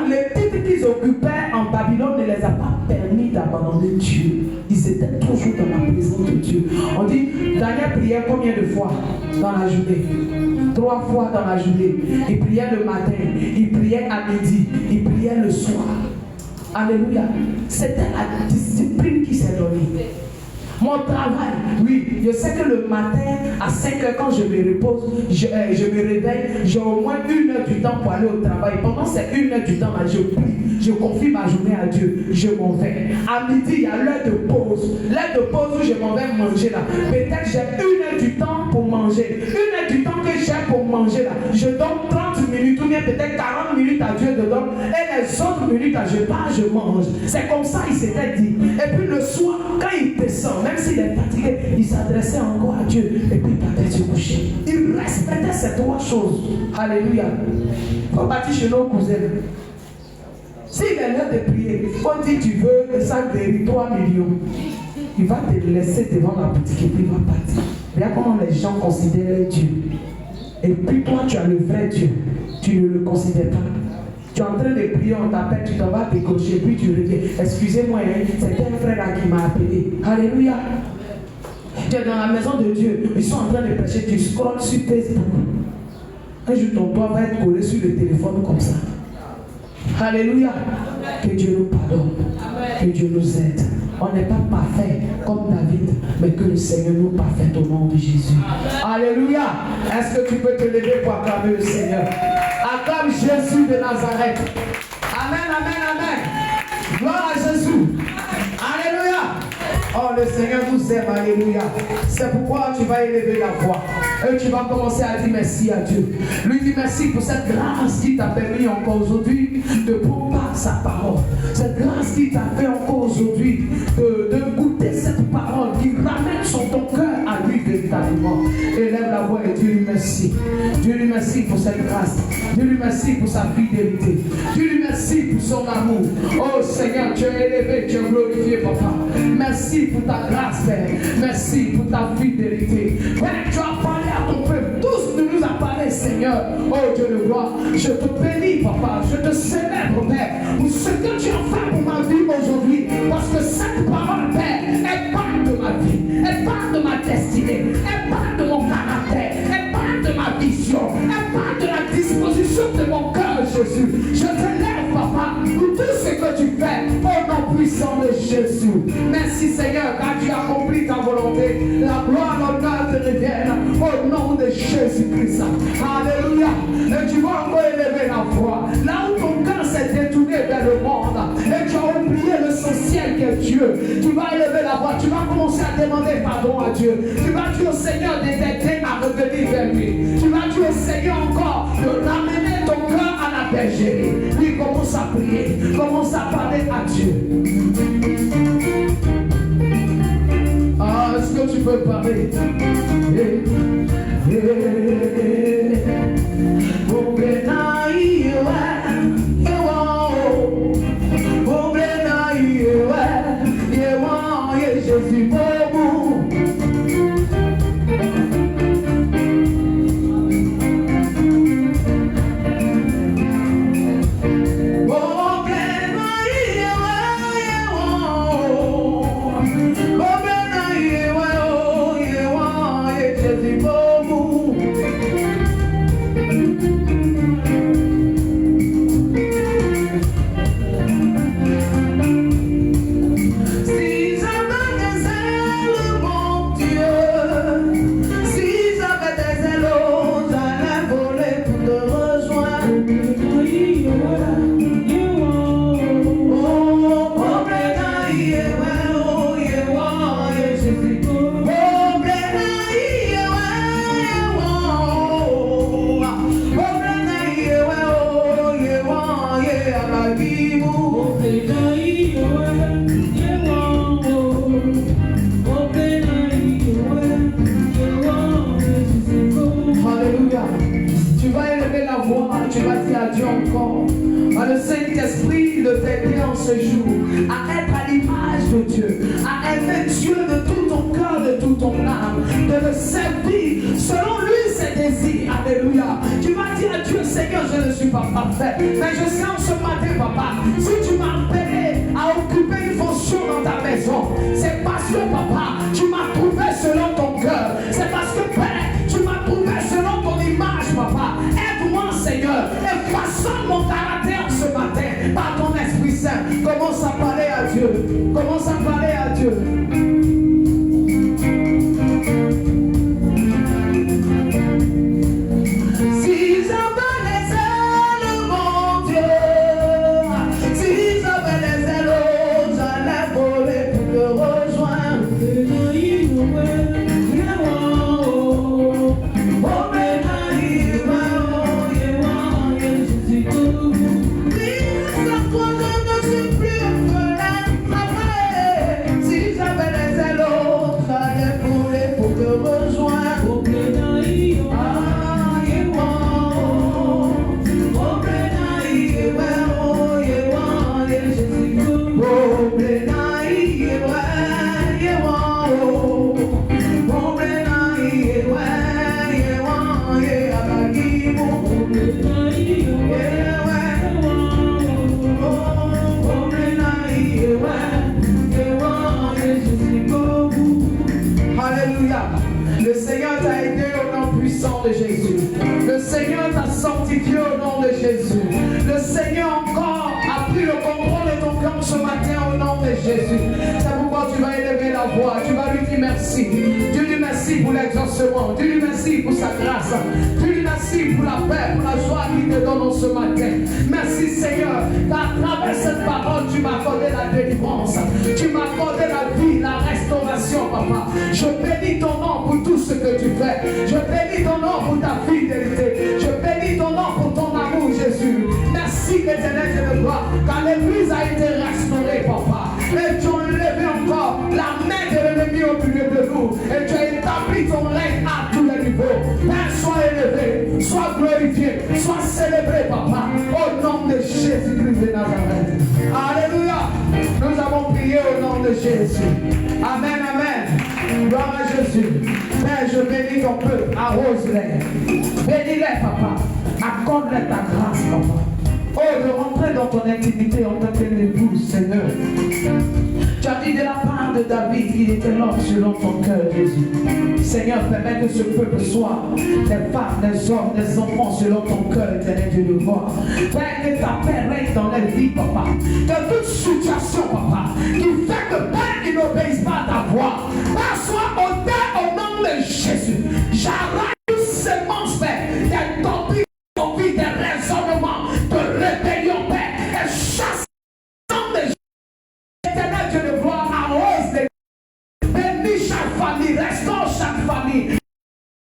les titres qu'ils occupaient en Babylone ne les a pas permis d'abandonner Dieu. Ils étaient toujours dans la présence de Dieu. On dit, Daniel priait combien de fois dans la journée? 3 fois dans la journée. Il priait le matin, il priait à midi, il priait le soir. Alléluia. C'était la discipline qui s'est donnée. Mon travail, oui, je sais que le matin à 5 h quand je me repose, je me réveille, j'ai au moins 1 heure du temps pour aller au travail. Pendant ces 1 heure du temps là, je prie, je confie ma journée à Dieu, je m'en vais. À midi, il y a l'heure de pause. L'heure de pause où je m'en vais manger là. Peut-être j'ai 1 heure du temps pour manger. 1 heure du temps que j'ai pour manger là. Je donne 30 minutes ou bien peut-être 40 minutes à Dieu dedans. Et les autres minutes, je pars, je mange. C'est comme ça il s'était dit. Et puis le soir, quand il descend, même s'il est fatigué, il s'adressait encore à Dieu et puis il partait se coucher. Il respectait ces 3 choses. Alléluia. Il faut partir chez nos cousins. S'il est l'heure de prier, on dit tu veux que ça guérit 3 millions. Il va te laisser devant la boutique et puis il va partir. Regarde comment les gens considèrent Dieu. Et puis toi tu as le vrai Dieu. Tu ne le considères pas. Tu es en train de prier, on t'appelle, tu t'en vas décocher, puis tu reviens. Excusez-moi, hein, c'était un frère là qui m'a appelé. Alléluia. Tu es dans la maison de Dieu, ils sont en train de prêcher, tu scrolles sur Facebook. Un jour, ton doigt va être collé sur le téléphone comme ça. Alléluia. Que Dieu nous pardonne. Que Dieu nous aide. On n'est pas parfait comme David, mais que le Seigneur nous parfaite au nom de Jésus. Alléluia. Est-ce que tu peux te lever pour acclamer le Seigneur? Acclame Jésus de Nazareth. Amen, amen, amen. Gloire à Jésus. Alléluia. Oh, le Seigneur nous aime. Alléluia. C'est pourquoi tu vas élever la voix. Et tu vas commencer à dire merci à Dieu. Lui dit merci pour cette grâce qui t'a permis encore aujourd'hui de prendre part sa parole. Cette grâce qui t'a fait encore aujourd'hui de goûter cette parole qui ramène ton cœur à lui véritablement. Élève la voix et dis-lui merci. Dis-lui merci pour cette grâce. Dis-lui merci pour sa fidélité. Dis-lui merci pour son amour. Oh Seigneur, tu es élevé, tu es glorifié, papa. Merci pour ta grâce, Père. Merci pour ta fidélité. Père, tu as parlé à ton peuple. Tous de nous a parlé, Seigneur. Oh Dieu de gloire, je te bénis, papa. Je te célèbre, Père, pour ce que tu as fait pour ma vie aujourd'hui. Parce que cette parole, Père, elle parle de ma vie. Elle parle de ma destinée. Elle parle de mon caractère. Elle parle de ma vision. Elle parle de la disposition de mon cœur, Jésus. Je te lève, papa, pour tout ce que tu fais. Au nom puissant de Jésus. Merci, Seigneur, car tu as accompli ta volonté. La gloire, l'honneur te reviennent au nom de Jésus-Christ. Alléluia. Et tu vas encore élever la voix. Là où ton cœur s'est détourné vers le monde et tu as oublié l'essentiel qui est Dieu, tu vas élever la voix. Tu vas commencer à demander pardon à Dieu. Tu vas dire au Seigneur de t'aider à revenir vers lui. Tu vas dire au Seigneur encore de ramener ton cœur à la bergerie. Lui, commence à prier. Commence à parler à Dieu. Ah, est-ce que tu peux parler? Jésus pour vous. Le Saint-Esprit de t'aider en ce jour à être à l'image de Dieu, à aimer Dieu de tout ton cœur, de tout ton âme, de le servir selon lui ses désirs. Alléluia. Tu vas dire à Dieu, Seigneur, je ne suis pas parfait, mais je sens ce matin, papa, si tu m'as appelé à occuper une fonction dans ta maison, c'est parce que, papa, tu m'as trouvé selon ton cœur. C'est parce que, Père, tu m'as trouvé selon ton image, papa. Aide-moi, Seigneur, et façonne mon caractère ce matin par ton Esprit Saint. Commence à parler à Dieu. Commence à parler à Dieu. Si j'avais les ailes, mon Dieu, si j'avais les ailes, j'allais voler pour te rejoindre. Le Seigneur t'a sanctifié au nom de Jésus. Le Seigneur encore a pris le contrôle de ton cœur ce matin au nom de Jésus. C'est pourquoi tu vas élever la voix. Tu vas lui dire merci. Dieu lui merci pour l'exaucement. Dieu lui merci pour sa grâce. Dieu lui merci pour la paix, pour la joie qu'il te donne ce matin. Merci Seigneur. Qu'à travers cette parole, tu m'as accordé la délivrance. Tu m'as accordé la vie, la restauration, papa. Je bénis ton nom pour tout ce que tu fais. Je bénis ton nom pour ta fidélité. Je bénis ton nom pour ton amour, Jésus. Merci l'éternel de gloire, car l'église a été restaurée, papa. Et tu as enlevé encore la main de l'ennemi au milieu de nous. Et tu as établi ton règne à tous les niveaux. Père, sois élevé, sois glorifié, sois célébré, papa. Au nom de Jésus-Christ de Nazareth. Alléluia. Nous avons prié au nom de Jésus. Amen, amen. Gloire à Jésus. Père, je bénis ton peuple. Arrose-les. Bénis-les, papa. Accorde-les ta grâce, papa. Oh, de rentrer dans ton intimité en tant qu'épouse, Seigneur. Tu as dit de la part de David qu'il était l'homme selon ton cœur, Jésus. Seigneur, permets que ce peuple soit des femmes, des hommes, des enfants selon ton cœur, éternel Dieu de gloire. Père, que ta paix règne dans leur vie, papa. Que toute situation, papa, qui fait que Père, ils n'obéissent pas à ta voix, Père, soit ôté au nom de Jésus. J'arrête toute sémence, Père, des torpilles, des raisonnements, de rébellion, Père, et chasse dans les éternel Dieu de gloire, arrose les bénis chaque famille, restaure chaque famille.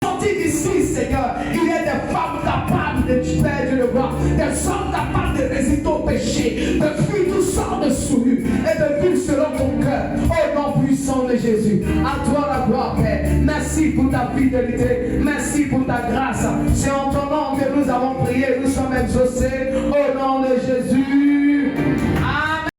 Sortis d'ici, Seigneur, il y a des femmes capables de faire Dieu de gloire, des hommes capables de résister au péché, de fuir toutes sortes de souillures et de vivre selon ton cœur. Au nom puissant de Jésus, à toi la gloire, Père. Merci pour ta fidélité, merci pour ta grâce. C'est en ton nom que nous avons prié, nous sommes exaucés.